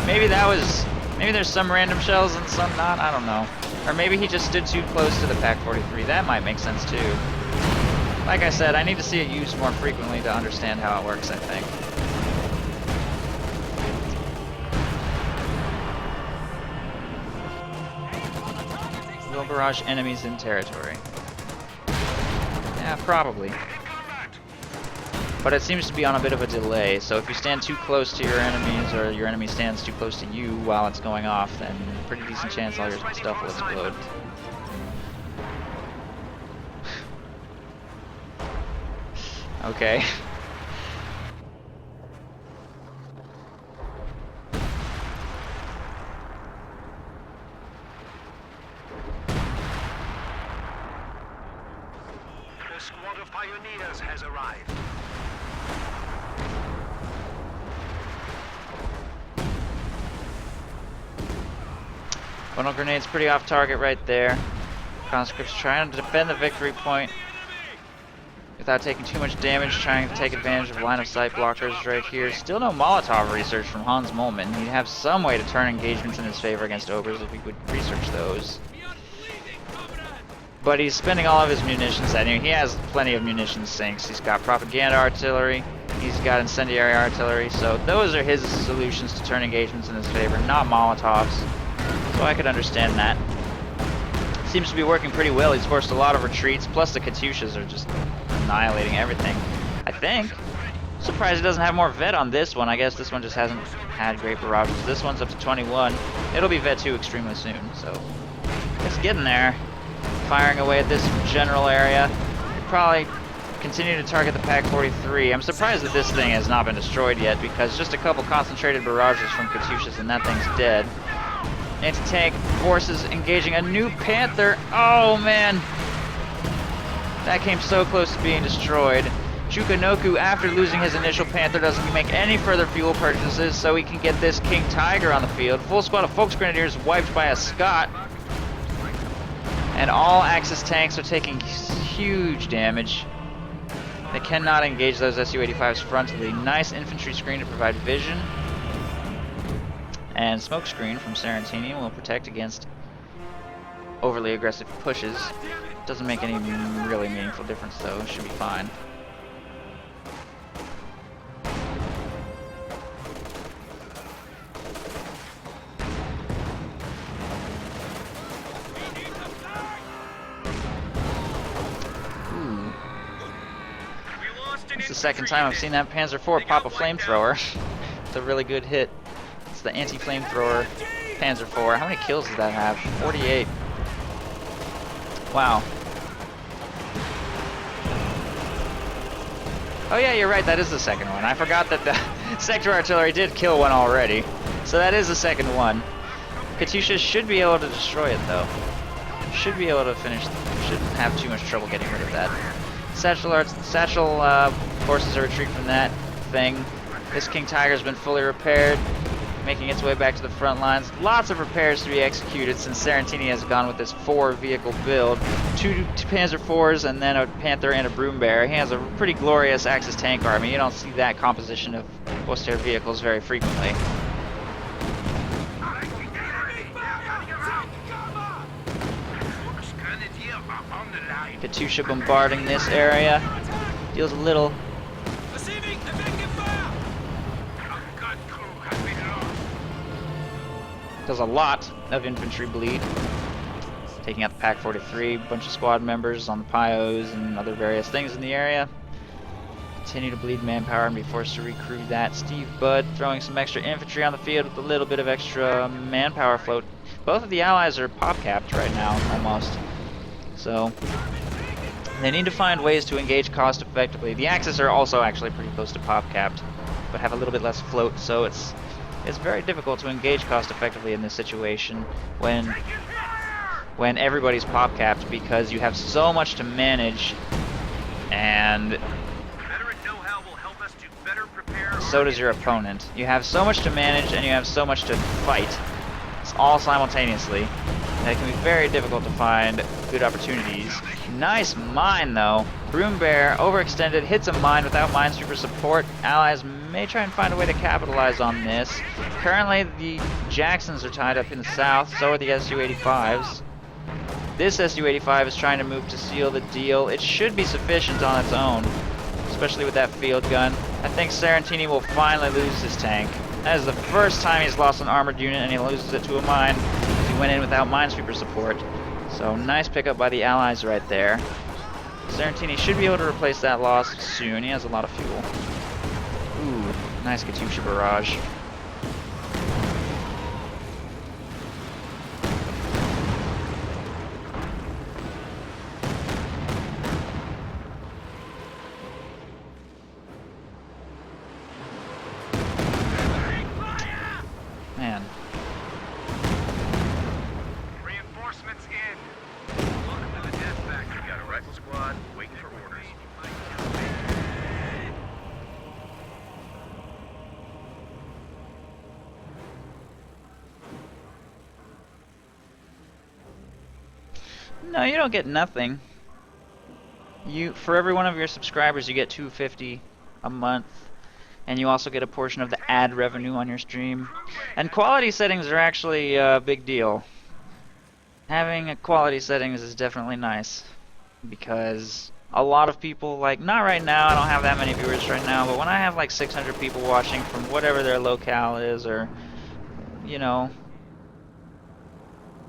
Maybe there's some random shells and some not. I don't know. Or maybe he just stood too close to the Pak-43. That might make sense too. Like I said, I need to see it used more frequently to understand how it works, I think. Will barrage enemies in territory. Yeah, probably. But it seems to be on a bit of a delay, so if you stand too close to your enemies, or your enemy stands too close to you while it's going off, then pretty decent chance all your stuff will explode. Okay. The squad of pioneers has arrived. Funnel grenade's pretty off target right there. Conscripts trying to defend the victory point without taking too much damage, trying to take advantage of line of sight blockers right here. Still no Molotov research from HansMoleman. He'd have some way to turn engagements in his favor against ogres if he would research those. But he's spending all of his munitions at him. He has plenty of munition sinks. He's got propaganda artillery, he's got incendiary artillery, so those are his solutions to turn engagements in his favor, not Molotovs. So I could understand that. Seems to be working pretty well. He's forced a lot of retreats, plus the Katyushas are just annihilating everything, I think. Surprised it doesn't have more vet on this one. I guess this one just hasn't had great barrages. This one's up to 21. It'll be vet 2 extremely soon, so it's getting there. Firing away at this general area. Probably continue to target the Pak-43. I'm surprised that this thing has not been destroyed yet, because just a couple concentrated barrages from Katyushas and that thing's dead. Anti-tank forces engaging a new Panther. Oh man! That came so close to being destroyed. Chukonoku, after losing his initial Panther, doesn't make any further fuel purchases, so he can get this King Tiger on the field. Full squad of Volksgrenadiers wiped by a Scot. And all Axis tanks are taking huge damage. They cannot engage those Su-85s frontally. Nice infantry screen to provide vision. And smoke screen from Sarantini will protect against overly aggressive pushes. Doesn't make any really meaningful difference though, should be fine. It's the second time I've seen that Panzer IV pop a flamethrower. It's a really good hit. It's the anti-flamethrower Panzer IV. How many kills does that have? 48. Wow. Oh yeah, you're right, that is the second one. I forgot that the sector artillery did kill one already. So that is the second one. Katyusha should be able to destroy it though. Should be able to finish, shouldn't have too much trouble getting rid of that. Satchel forces a retreat from that thing. This King Tiger's been fully repaired, making its way back to the front lines. Lots of repairs to be executed since Sarantini has gone with this 4-vehicle build. Two Panzer IVs and then a Panther and a Broom Bear. He has a pretty glorious Axis tank army. You don't see that composition of Oster vehicles very frequently. Katyusha bombarding this area. Deals a little. Does a lot of infantry bleed. Taking out the Pack 43, bunch of squad members on the PIOs and other various things in the area. Continue to bleed manpower and be forced to recruit that. Stevebud throwing some extra infantry on the field with a little bit of extra manpower float. Both of the allies are pop capped right now, almost. So they need to find ways to engage cost effectively. The Axis are also actually pretty close to pop capped, but have a little bit less float, so it's very difficult to engage cost effectively in this situation when everybody's pop capped, because you have so much to manage, and so does your opponent. You have so much to manage and you have so much to fight. It's all simultaneously. And it can be very difficult to find good opportunities. Nice mine though. Broom Bear overextended, hits a mine without minesweeper support. Allies may try and find a way to capitalize on this. Currently the Jacksons are tied up in the south, so are the Su-85s. This Su-85 is trying to move to seal the deal. It should be sufficient on its own, especially with that field gun. I think Sarantini will finally lose his tank. That is the first time he's lost an armored unit and he loses it to a mine. He went in without minesweeper support. So nice pickup by the Allies right there. Sarantini should be able to replace that loss soon. He has a lot of fuel. Ooh, nice Katyusha barrage. Man. Reinforcements in. Welcome to the death factory. Got a rifle squad waiting for orders. No, you don't get nothing. For every one of your subscribers, you get $2.50 a month. And you also get a portion of the ad revenue on your stream. And quality settings are actually a big deal. Having a quality settings is definitely nice. Because a lot of people, like, not right now, I don't have that many viewers right now, but when I have like 600 people watching from whatever their locale is, or, you know,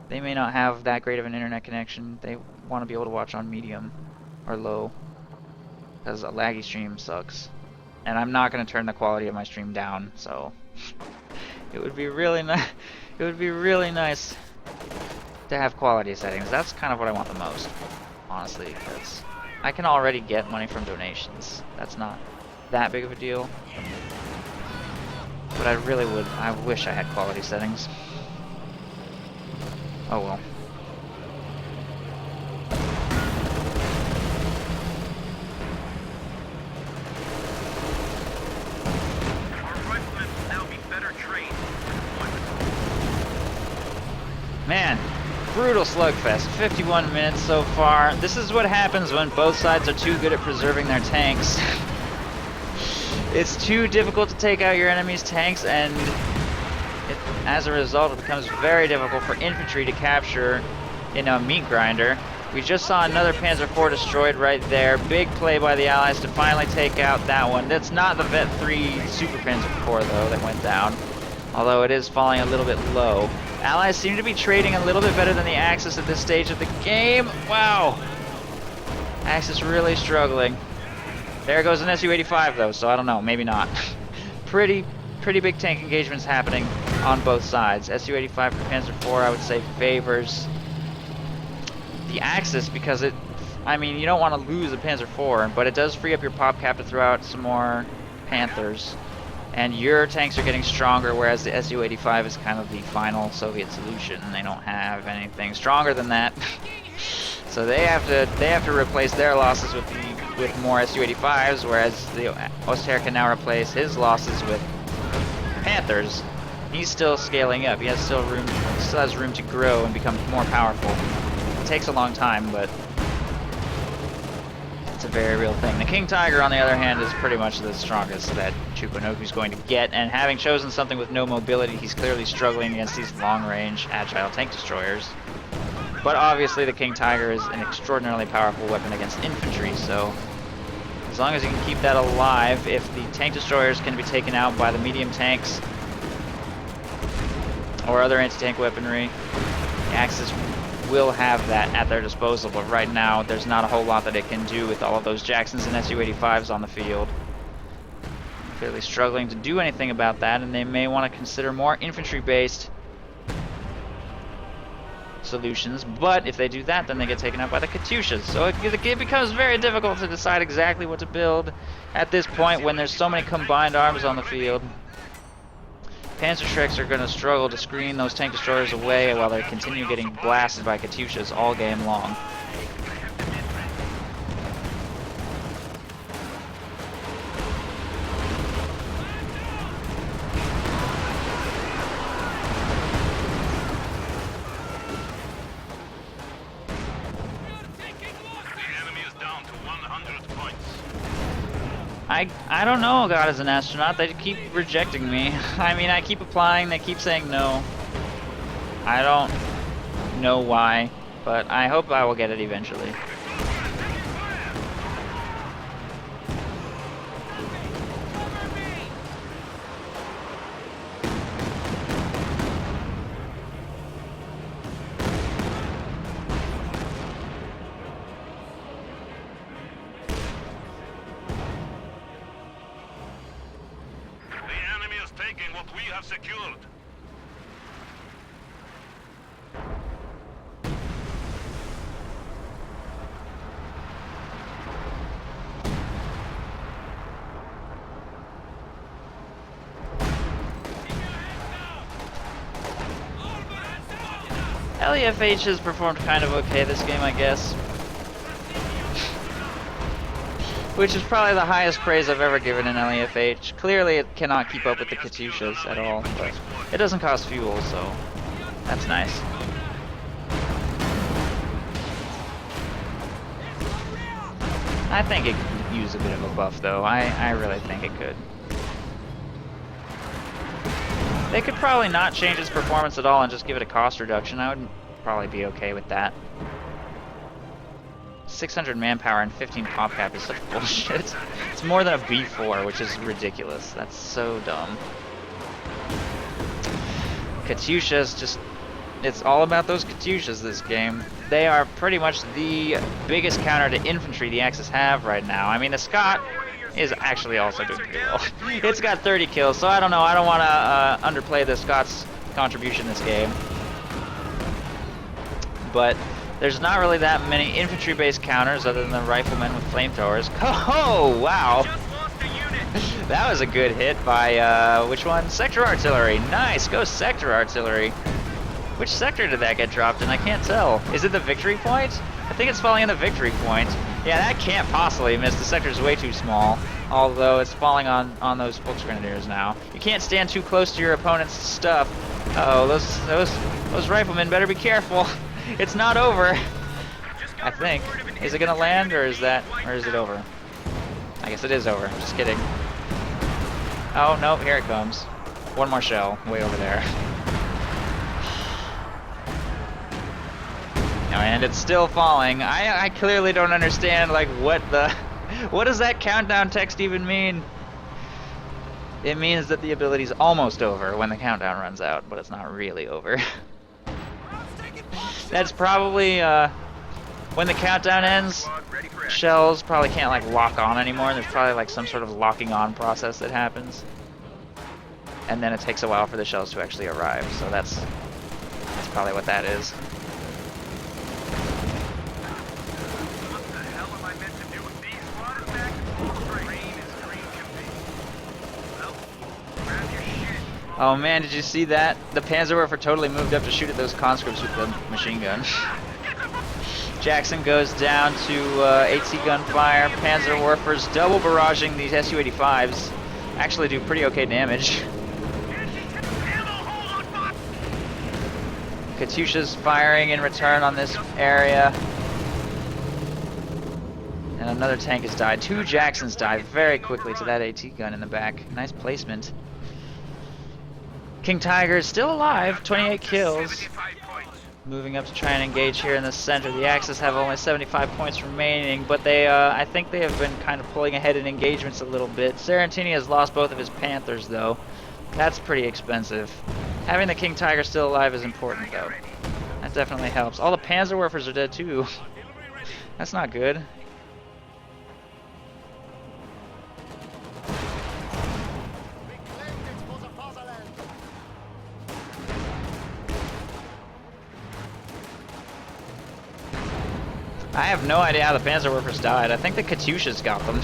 they may not have that great of an internet connection, they want to be able to watch on medium or low. Because a laggy stream sucks. And I'm not going to turn the quality of my stream down, so it would be really nice. It would be really nice to have quality settings. That's kind of what I want the most, honestly, because I can already get money from donations. That's not that big of a deal. But I wish I had quality settings. Oh well. brutal slugfest. 51 minutes so far. This is what happens when both sides are too good at preserving their tanks. It's too difficult to take out your enemy's tanks, and as a result, it becomes very difficult for infantry to capture in a meat grinder. We just saw another Panzer IV destroyed right there. Big play by the Allies to finally take out that one. That's not the Vet 3 Super Panzer IV, though, that went down. Although it is falling a little bit low. Allies seem to be trading a little bit better than the Axis at this stage of the game. Wow. Axis really struggling. There goes an Su-85, though, so I don't know. Maybe not. Pretty big tank engagements happening on both sides. Su-85 for Panzer IV, I would say, favors the Axis because I mean, you don't want to lose a Panzer IV, but it does free up your pop cap to throw out some more Panthers. And your tanks are getting stronger, whereas the Su-85 is kind of the final Soviet solution. They don't have anything stronger than that. So they have to replace their losses with more Su-85s, whereas the Osterherr can now replace his losses with Panthers. He's still scaling up. He still has room to grow and become more powerful. It takes a long time, but it's a very real thing. The King Tiger, on the other hand, is pretty much the strongest that Chukonoku's going to get, and having chosen something with no mobility, he's clearly struggling against these long-range, agile tank destroyers. But obviously the King Tiger is an extraordinarily powerful weapon against infantry, so as long as you can keep that alive, if the tank destroyers can be taken out by the medium tanks or other anti-tank weaponry, the Axis will have that at their disposal, but right now there's not a whole lot that it can do with all of those Jacksons and Su-85s on the field. Clearly struggling to do anything about that, and they may want to consider more infantry-based solutions, but if they do that, then they get taken out by the Katyushas. So it becomes very difficult to decide exactly what to build at this point when there's so many combined arms on the field. Panzerschrecks are going to struggle to screen those tank destroyers away while they continue getting blasted by Katyushas all game long. I don't know, God is an astronaut. They keep rejecting me. I mean, I keep applying, they keep saying no. I don't know why, but I hope I will get it eventually. What we have secured. LEFH has performed kind of okay this game, I guess. Which is probably the highest praise I've ever given in LEFH. Clearly it cannot keep up with the Katyushas at all, but it doesn't cost fuel, so that's nice. I think it could use a bit of a buff, though. I really think it could. They could probably not change its performance at all and just give it a cost reduction. I would probably be okay with that. 600 manpower and 15 pop cap is such bullshit. It's more than a B4, which is ridiculous. That's so dumb. Katyushas just... It's all about those Katyushas this game. They are pretty much the biggest counter to infantry the Axis have right now. I mean, the Scott is actually also doing pretty well. It's got 30 kills, so I don't know. I don't want to underplay the Scott's contribution this game. But there's not really that many infantry-based counters other than the riflemen with flamethrowers. Oh, wow! That was a good hit by, which one? Sector Artillery. Nice! Go Sector Artillery. Which sector did that get dropped in? I can't tell. Is it the victory point? I think it's falling in the victory point. Yeah, that can't possibly miss. The sector's way too small. Although it's falling on those Volksgrenadiers now. You can't stand too close to your opponent's stuff. Uh-oh, those riflemen better be careful. It's not over. I think. Is it gonna land, or is it over? I guess it is over. Just kidding. Oh, no, here it comes. One more shell, way over there. Oh, and it's still falling. I clearly don't understand, like, what does that countdown text even mean? It means that the ability's almost over when the countdown runs out, but it's not really over. That's probably, when the countdown ends, shells probably can't, like, lock on anymore. There's probably, like, some sort of locking on process that happens. And then it takes a while for the shells to actually arrive, so that's probably what that is. Oh man, did you see that? The Panzerwerfer totally moved up to shoot at those conscripts with the machine gun. Jackson goes down to AT gunfire. Panzerwerfers double barraging these Su-85s. Actually do pretty okay damage. Katyusha's firing in return on this area. And another tank has died. 2 Jacksons died very quickly to that AT gun in the back. Nice placement. King Tiger is still alive, 28 kills. Moving up to try and engage here in the center. The Axis have only 75 points remaining, but they, I think they have been kind of pulling ahead in engagements a little bit. Sarantini has lost both of his Panthers, though. That's pretty expensive. Having the King Tiger still alive is important, though. That definitely helps. All the Panzerwerfers are dead, too. That's not good. I have no idea how the Panzerwerfers died. I think the Katyushas got them.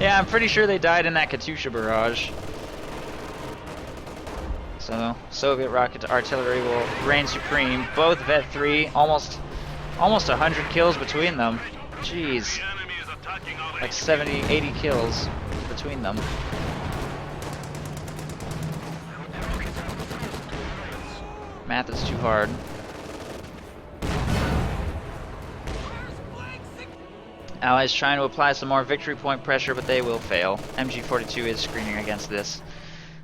Yeah, I'm pretty sure they died in that Katyusha barrage. So, Soviet rocket artillery will reign supreme. Both Vet 3, almost 100 kills between them. Jeez. Like 70, 80 kills between them. Math is too hard. Allies trying to apply some more victory point pressure, but they will fail. MG-42 is screening against this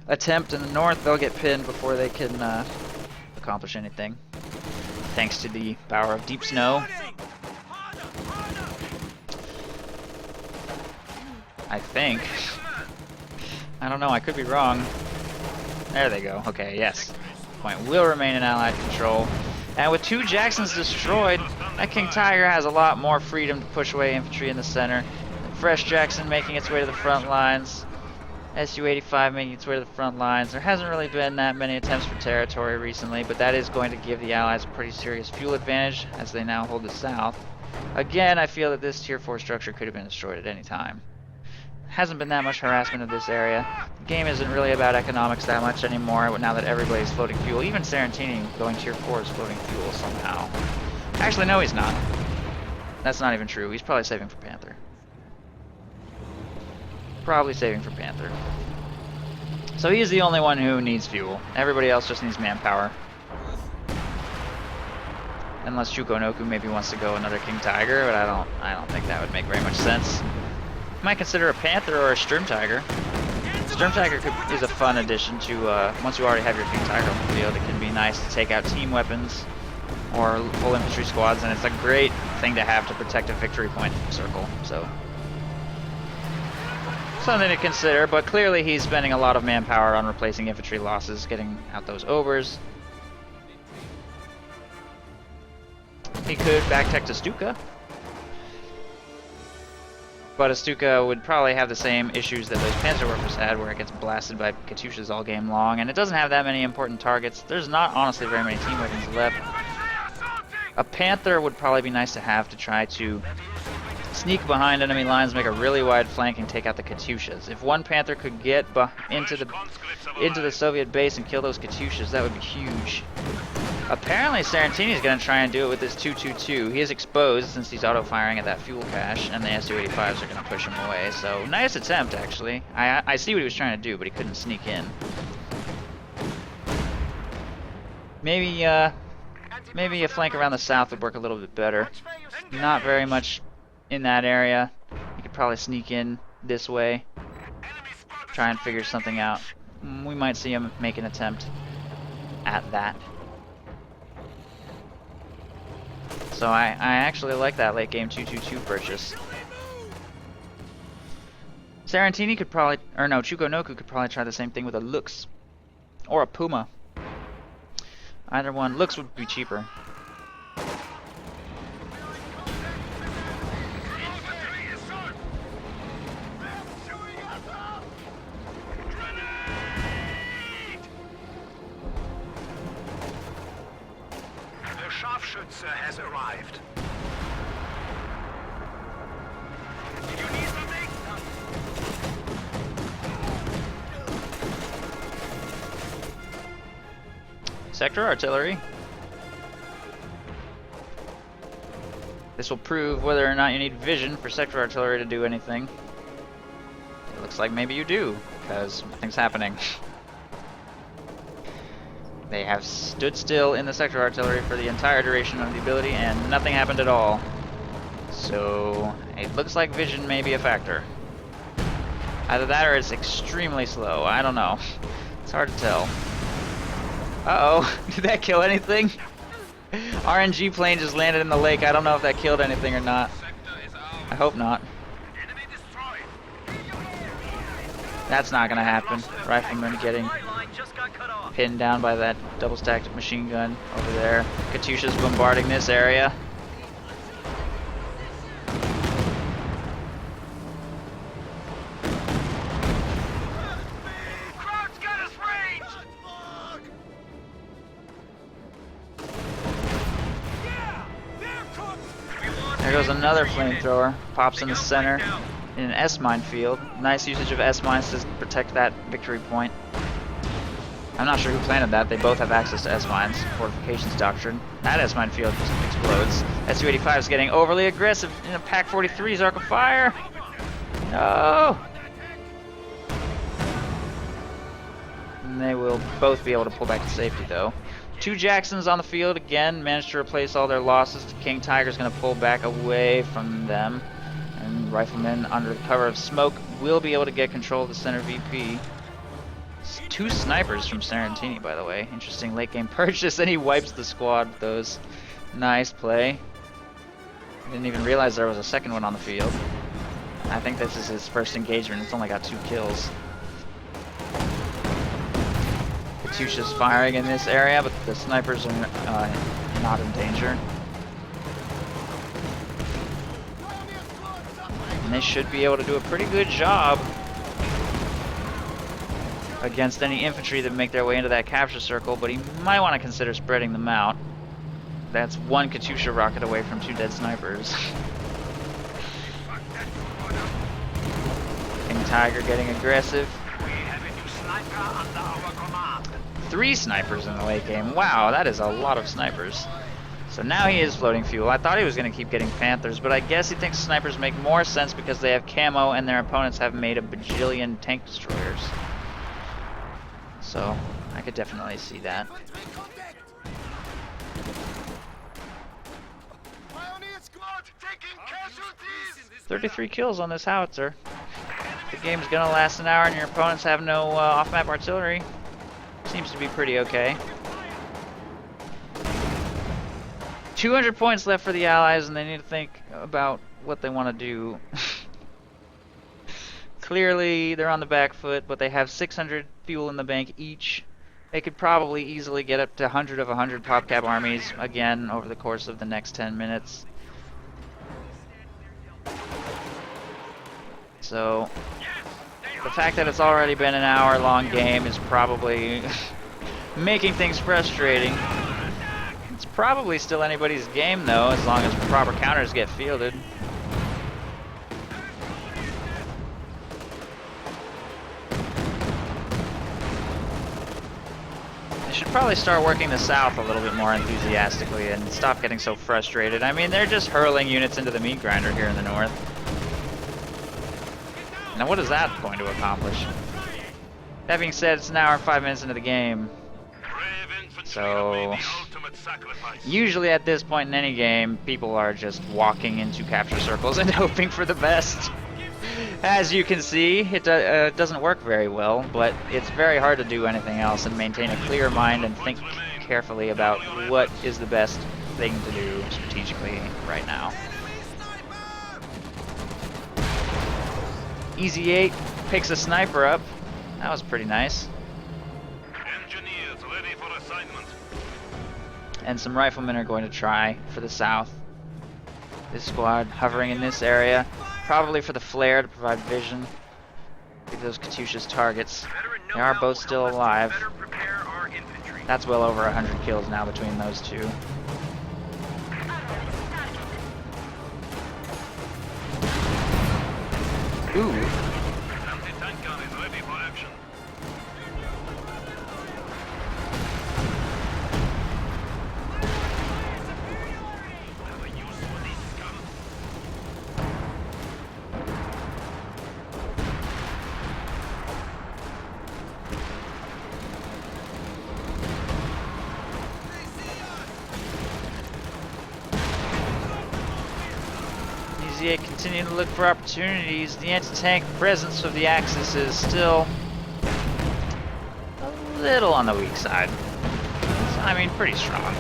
attempt in the north. They'll get pinned before they can accomplish anything, thanks to the power of deep snow. I think. I don't know, I could be wrong. There they go. Okay, yes. Point will remain in Allied control. And with 2 Jacksons destroyed, that King Tiger has a lot more freedom to push away infantry in the center. Fresh Jackson making its way to the front lines. Su-85 making its way to the front lines. There hasn't really been that many attempts for territory recently, but that is going to give the Allies a pretty serious fuel advantage as they now hold the south. Again, I feel that this Tier 4 structure could have been destroyed at any time. Hasn't been that much harassment of this area. The game isn't really about economics that much anymore now that everybody's floating fuel. Even Sarantini going Tier 4 is floating fuel somehow. Actually, no, he's not. That's not even true. He's probably saving for Panther. Probably saving for Panther. So he is the only one who needs fuel. Everybody else just needs manpower. Unless Chukonoku maybe wants to go another King Tiger, but I don't think that would make very much sense. Might consider a Panther or a Sturm Tiger. Sturm Tiger is a fun addition to, once you already have your King Tiger on the field, it can be nice to take out team weapons or full infantry squads, and it's a great thing to have to protect a victory point circle, so. Something to consider, but clearly he's spending a lot of manpower on replacing infantry losses, getting out those overs. He could back-tech to Stuka. But a Stuka would probably have the same issues that those Panzerwerfers had, where it gets blasted by Katyushas all game long, and it doesn't have that many important targets. There's not, honestly, very many team weapons left. A Panther would probably be nice to have to try to sneak behind enemy lines, make a really wide flank, and take out the Katyushas. If one Panther could get into the Soviet base and kill those Katyushas, that would be huge. Apparently Sarantini is going to try and do it with this 222. He is exposed since he's auto-firing at that fuel cache, and the Su-85s are going to push him away. So, nice attempt, actually. I see what he was trying to do, but he couldn't sneak in. Maybe Maybe a flank around the south would work a little bit better. Not very much in that area. You could probably sneak in this way. Try and figure something out. We might see him make an attempt at that. So I actually like that late game 2-2-2 purchase. Sarantini could probably, or no, Chukonoku could probably try the same thing with a Lux. Or a Puma. Either one. Lux would be cheaper. The Scharfschütze has arrived. You need something? Sector artillery. This will prove whether or not you need vision for sector artillery to do anything. It looks like maybe you do, because nothing's happening. They have stood still in the sector artillery for the entire duration of the ability, and nothing happened at all. So, it looks like vision may be a factor. Either that or it's extremely slow. I don't know. It's hard to tell. Uh-oh. Did that kill anything? RNG plane just landed in the lake. I don't know if that killed anything or not. I hope not. That's not gonna happen. Rifleman getting pinned down by that double-stacked machine gun over there. Katyusha's bombarding this area. There goes another flamethrower. Pops in the center in an S-mine field. Nice usage of S-mines to protect that victory point. I'm not sure who planted that. They both have access to S-mines. Fortifications doctrine. That S-mine field just explodes. S-285 is getting overly aggressive in a Pack 43's arc of fire. No! And they will both be able to pull back to safety, though. 2 Jacksons on the field again, managed to replace all their losses. King Tiger's going to pull back away from them. And Rifleman, under the cover of smoke, will be able to get control of the center VP. 2 snipers from Sarantini, by the way. Interesting late game purchase, and he wipes the squad with those. Nice play. Didn't even realize there was a second one on the field. I think this is his first engagement. It's only got 2 kills. Katyusha's firing in this area, but the snipers are not in danger. And they should be able to do a pretty good job against any infantry that make their way into that capture circle, but he might want to consider spreading them out. That's 1 Katyusha rocket away from 2 dead snipers. King Tiger getting aggressive. 3 snipers in the late game. Wow, that is a lot of snipers. So now he is floating fuel. I thought he was going to keep getting Panthers, but I guess he thinks snipers make more sense because they have camo and their opponents have made a bajillion tank destroyers. So, I could definitely see that. 33 kills on this howitzer. If the game's going to last an hour and your opponents have no off-map artillery, seems to be pretty okay. 200 points left for the Allies, and they need to think about what they want to do. Clearly, they're on the back foot, but they have 600 fuel in the bank each. They could probably easily get up to 100 of 100 PopCap armies again over the course of the next 10 minutes. So, the fact that it's already been an hour-long game is probably making things frustrating. It's probably still anybody's game, though, as long as proper counters get fielded. They should probably start working the south a little bit more enthusiastically and stop getting so frustrated. I mean, they're just hurling units into the meat grinder here in the north. Now, what is that going to accomplish? That being said, it's an hour and 5 minutes into the game. So, Usually at this point in any game, people are just walking into capture circles and hoping for the best. As you can see, it doesn't work very well, but it's very hard to do anything else and maintain a clear mind and think carefully about what is the best thing to do strategically right now. Easy 8 picks a sniper up. That was pretty nice. Engineers ready for assignment. And some riflemen are going to try for the south. This squad hovering in this area, probably for the flare to provide vision. Give those Katyusha's targets. They are both still alive. That's well over 100 kills now between those two. Ooh. Anti-tank gun is ready for action. Have a use for these guns. Easy 8 continuing to look for opportunities. The anti-tank presence of the Axis is still a little on the weak side. I mean, pretty strong,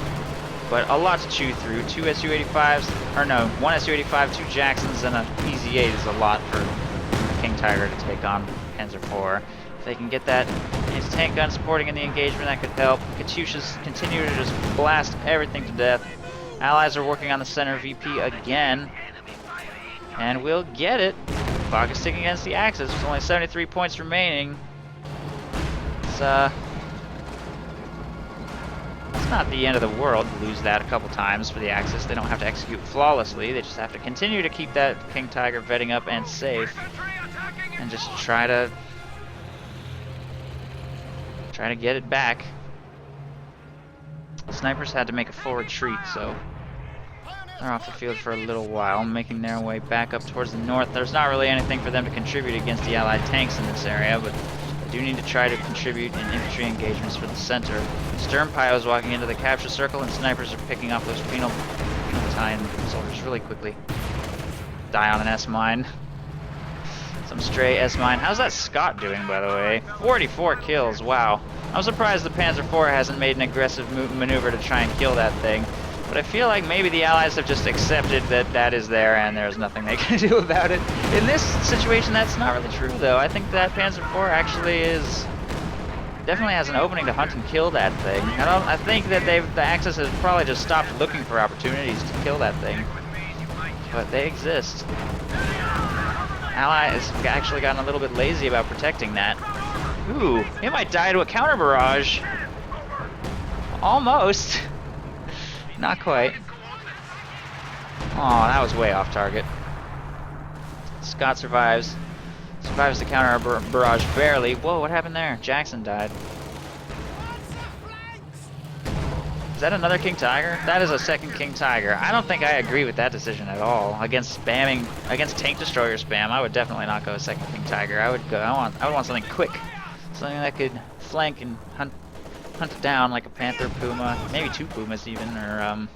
but a lot to chew through. 2 Su-85s, or no, 1 Su-85, 2 Jacksons, and an Easy 8 is a lot for King Tiger to take on Panzer IV. If they can get that anti-tank gun supporting in the engagement, that could help. Katyushas continue to just blast everything to death. Allies are working on the center VP again. And we'll get it. Clock is ticking against the Axis. There's only 73 points remaining. It's not the end of the world to lose that a couple times for the Axis. They don't have to execute flawlessly. They just have to continue to keep that King Tiger vetting up and safe. And just try to get it back. The snipers had to make a full retreat, so they're off the field for a little while, making their way back up towards the north. There's not really anything for them to contribute against the Allied tanks in this area, but they do need to try to contribute in infantry engagements for the center. Sternpio is walking into the capture circle, and snipers are picking off those penal battalion soldiers really quickly. Die on an S-mine. Some stray S-mine. How's that Scott doing, by the way? 44 kills, wow. I'm surprised the Panzer IV hasn't made an aggressive maneuver to try and kill that thing. But I feel like maybe the Allies have just accepted that that is there and there's nothing they can do about it. In this situation, that's not really true, though. I think that Panzer IV actually definitely has an opening to hunt and kill that thing. I think that the Axis has probably just stopped looking for opportunities to kill that thing. But they exist. Allies have actually gotten a little bit lazy about protecting that. Ooh, it might die to a counter barrage. Almost. Not quite. Oh, that was way off target. Scott survives. Survives the counter barrage barely. Whoa, what happened there? Jackson died. Is that another King Tiger? That is a second King Tiger. I don't think I agree with that decision at all. Against tank destroyer spam, I would definitely not go a second King Tiger. I would want something quick. Something that could flank and hunt down like a Panther, Puma, maybe 2 Pumas even, or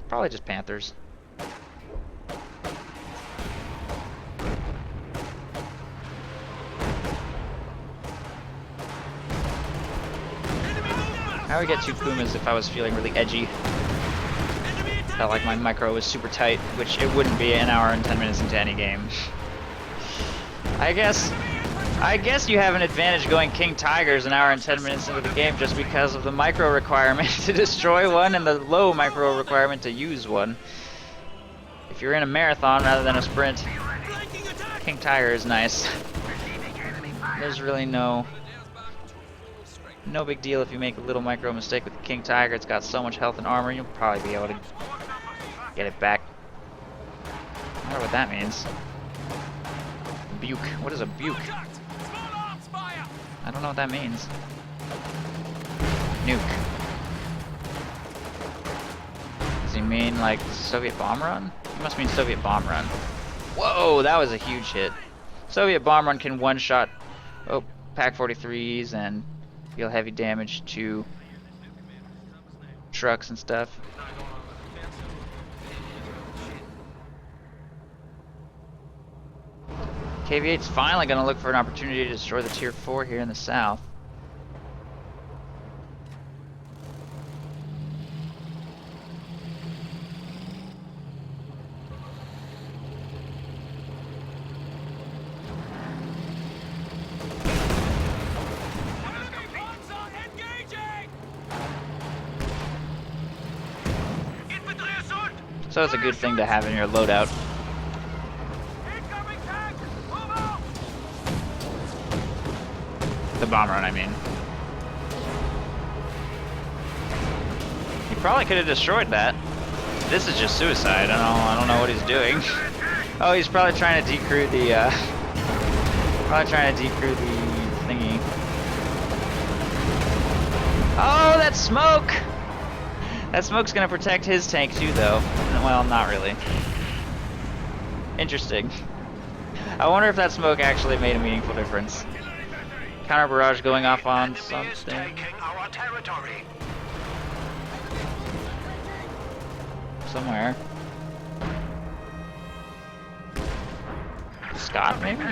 probably just Panthers. I would get 2 Pumas if I was feeling really edgy. Felt like my micro was super tight, which it wouldn't be an hour and 10 minutes into any game. I guess you have an advantage going King Tigers an hour and 10 minutes into the game just because of the micro requirement to destroy one and the low micro requirement to use one. If you're in a marathon rather than a sprint, King Tiger is nice. There's really no big deal if you make a little micro mistake with the King Tiger. It's got so much health and armor, you'll probably be able to get it back. I wonder what that means. Buke. What is a buke? I don't know what that means. Nuke. Does he mean like Soviet bomb run? He must mean Soviet bomb run. Whoa, that was a huge hit. Soviet bomb run can one-shot Pak 43s and deal heavy damage to trucks and stuff. KV-8's finally going to look for an opportunity to destroy the Tier 4 here in the south. So it's a good thing to have in your loadout. The bomb run, I mean. He probably could have destroyed that. This is just suicide. I don't know what he's doing. Oh, he's probably trying to decrew the thingy. Oh, that smoke! That smoke's gonna protect his tank too, though. Well, not really. Interesting. I wonder if that smoke actually made a meaningful difference. Counter barrage going off on something. Somewhere. Scott, maybe?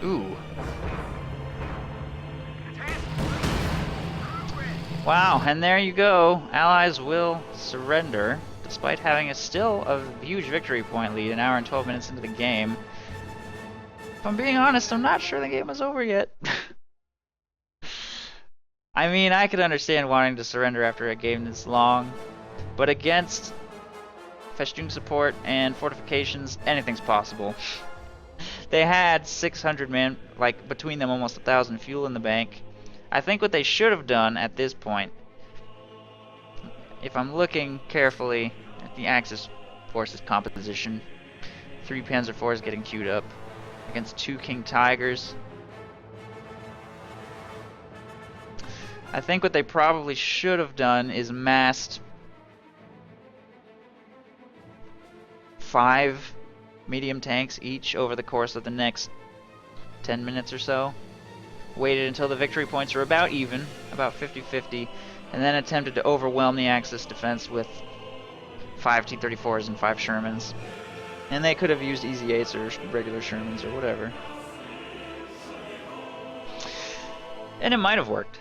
Ooh. Wow, and there you go. Allies will surrender, despite having still a huge victory point lead, an hour and 12 minutes into the game. If I'm being honest, I'm not sure the game is over yet. I mean, I could understand wanting to surrender after a game this long, but against Festung support and fortifications, anything's possible. They had 600 men, like between them almost 1,000 fuel in the bank. I think what they should have done at this point, if I'm looking carefully at the Axis forces composition, 3 Panzer IVs getting queued up against 2 King Tigers. I think what they probably should have done is massed 5 medium tanks each over the course of the next 10 minutes or so. Waited until the victory points were about even, about 50-50, and then attempted to overwhelm the Axis defense with 5 T-34s and 5 Shermans. And they could have used Easy 8s or regular Shermans or whatever. And it might have worked.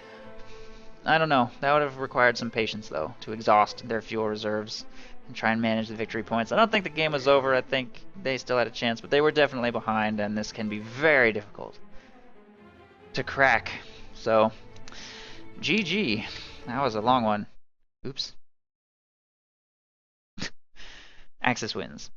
I don't know. That would have required some patience, though, to exhaust their fuel reserves and try and manage the victory points. I don't think the game was over. I think they still had a chance, but they were definitely behind, and this can be very difficult to crack. So, GG. That was a long one. Oops. Axis wins.